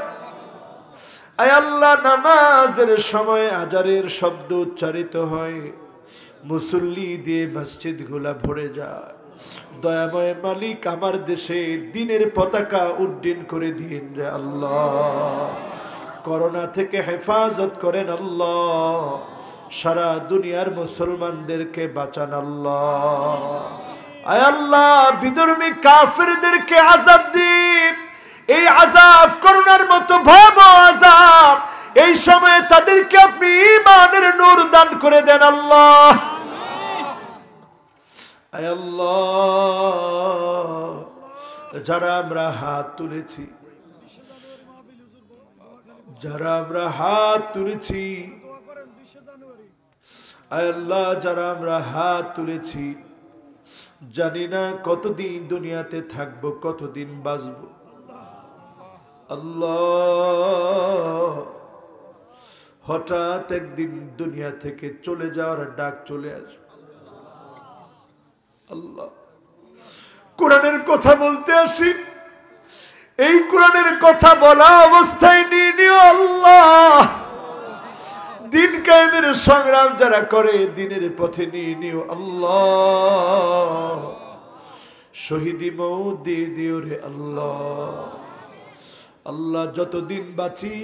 আয় আল্লাহ, নামাজের সময় আজানের শব্দ উচ্চারিত হয়, মুসল্লি দিয়ে মসজিদ গুলা ভরে যায়। দয়াময় মালিক, আমার দেশে দিনের পতাকা উড্ডীন করে দিন রে আল্লাহ। করোনা থেকে হেফাজত করেন আল্লাহ, সারা দুনিয়ার মুসলমানদেরকে বাঁচান আল্লাহ। আয় আল্লাহ, বিধর্মী কাফেরদেরকে আযাব দিন। এই আযাব করোনার মতো ভয়াবহ আযাব, এই সময়ে তাদেরকে আপনি ঈমানের নূর দান করে দেন আল্লাহ। আয় আল্লাহ, যারা আমরা হাত তুলেছি, যারা আমরা হাত তুলেছি, আয় আল্লাহ, যারা আমরা হাত তুলেছি, জানি না কতদিন দুনিয়াতে থাকবো, কতদিন বাঁচবো। আল্লাহ, হঠাৎ একদিন দুনিয়া থেকে চলে যাওয়ার ডাক চলে আসবে। আল্লাহ, কোরআনের কথা বলতে আসি, এই কোরআনের কথা বলা অবস্থায় নিয়ে নিও আল্লাহ। দিন কায়েমের সংগ্রাম যারা করে, দিনের পথে নিয়ে নিও আল্লাহ। শহীদি মৌত দিয়ে দিও রে আল্লাহ। আল্লাহ, যতদিন বাঁচি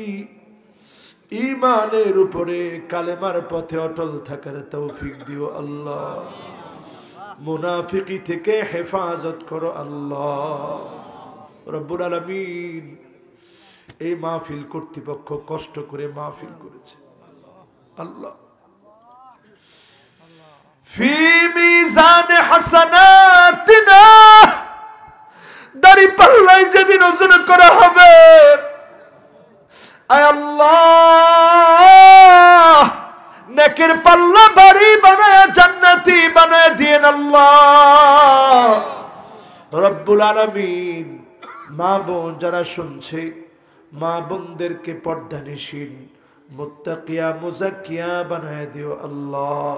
ঈমানের উপরে কালেমার পথে অটল থাকার তৌফিক দিও আল্লাহ। মুনাফিকি থেকে হেফাজত করো আল্লাহ। রব্বুল আলামিন, এই মাহফিল কর্তৃপক্ষ কষ্ট করে মাহফিল করেছে আল্লাহ। ফি মিজান হাসানাতিনা, দাড়ি পাল্লায় যেদিন ওজন করা হবে, আয় আল্লাহ, নেকের পাল্লা ভারী বানায় জান্নাতি বানায় দিয়েন আল্লাহ। রব্বুল আলামিন, মা বোন যারা শুনছে, মা বোনদেরকে পর্দানিশীল, মুত্তাকিয়া, মুজাক্কিয়া বানায় দিও আল্লাহ।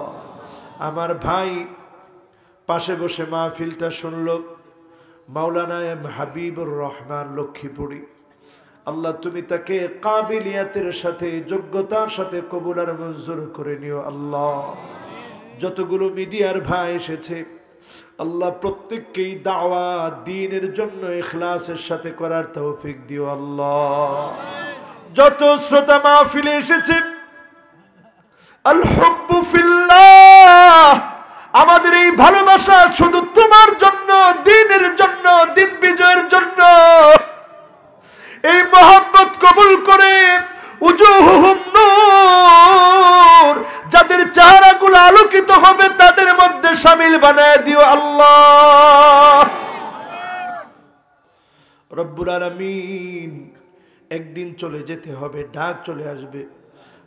আমার ভাই পাশে বসে মাহফিলটা শুনল, মাওলানা এম হাবিবুর রহমান লক্ষ্মীপুরী, আল্লাহ তুমি তাকে কাবিলিয়াতের সাথে, যোগ্যতার সাথে কবুল আর মঞ্জুর করে নিও আল্লাহ। যতগুলো মিডিয়ার ভাই এসেছে আল্লাহ, প্রত্যেককেই দাওয়াত দ্বীনের জন্য ইখলাসের সাথে করার তৌফিক দিও আল্লাহ। যত শ্রোতা মাহফিলে এসেছে, আল হুব্বু ফিল্লাহ, আমাদের এই ভালোবাসা শুধু তোমার জন্য, দ্বীনের জন্য, দ্বীন বিজয়ের জন্য। এই মহব্বত কবুল করে উজুহুহুম নূর, যাদের চেহারাগুলো আলোকিত হবে তাদের মধ্যে শামিল বানায় দিও আল্লাহ। রব্বুল আলামিন, একদিন চলে যেতে হবে, ডাক চলে আসবে।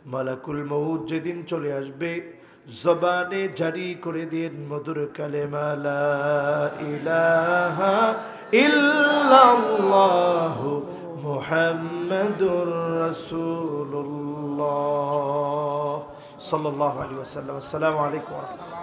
মালাকুল মউত যেদিন চলে আসবে জবানে জারি করে দিন মধুর কালেমা লা ইলাহা ইল্লাল্লাহু মুহাম্মাদুর রাসূলুল্লাহ সাল্লাল্লাহু আলাইহি ওয়াসাল্লাম। আসসালামু আলাইকুম ওয়া রাহমাতুল্লাহ।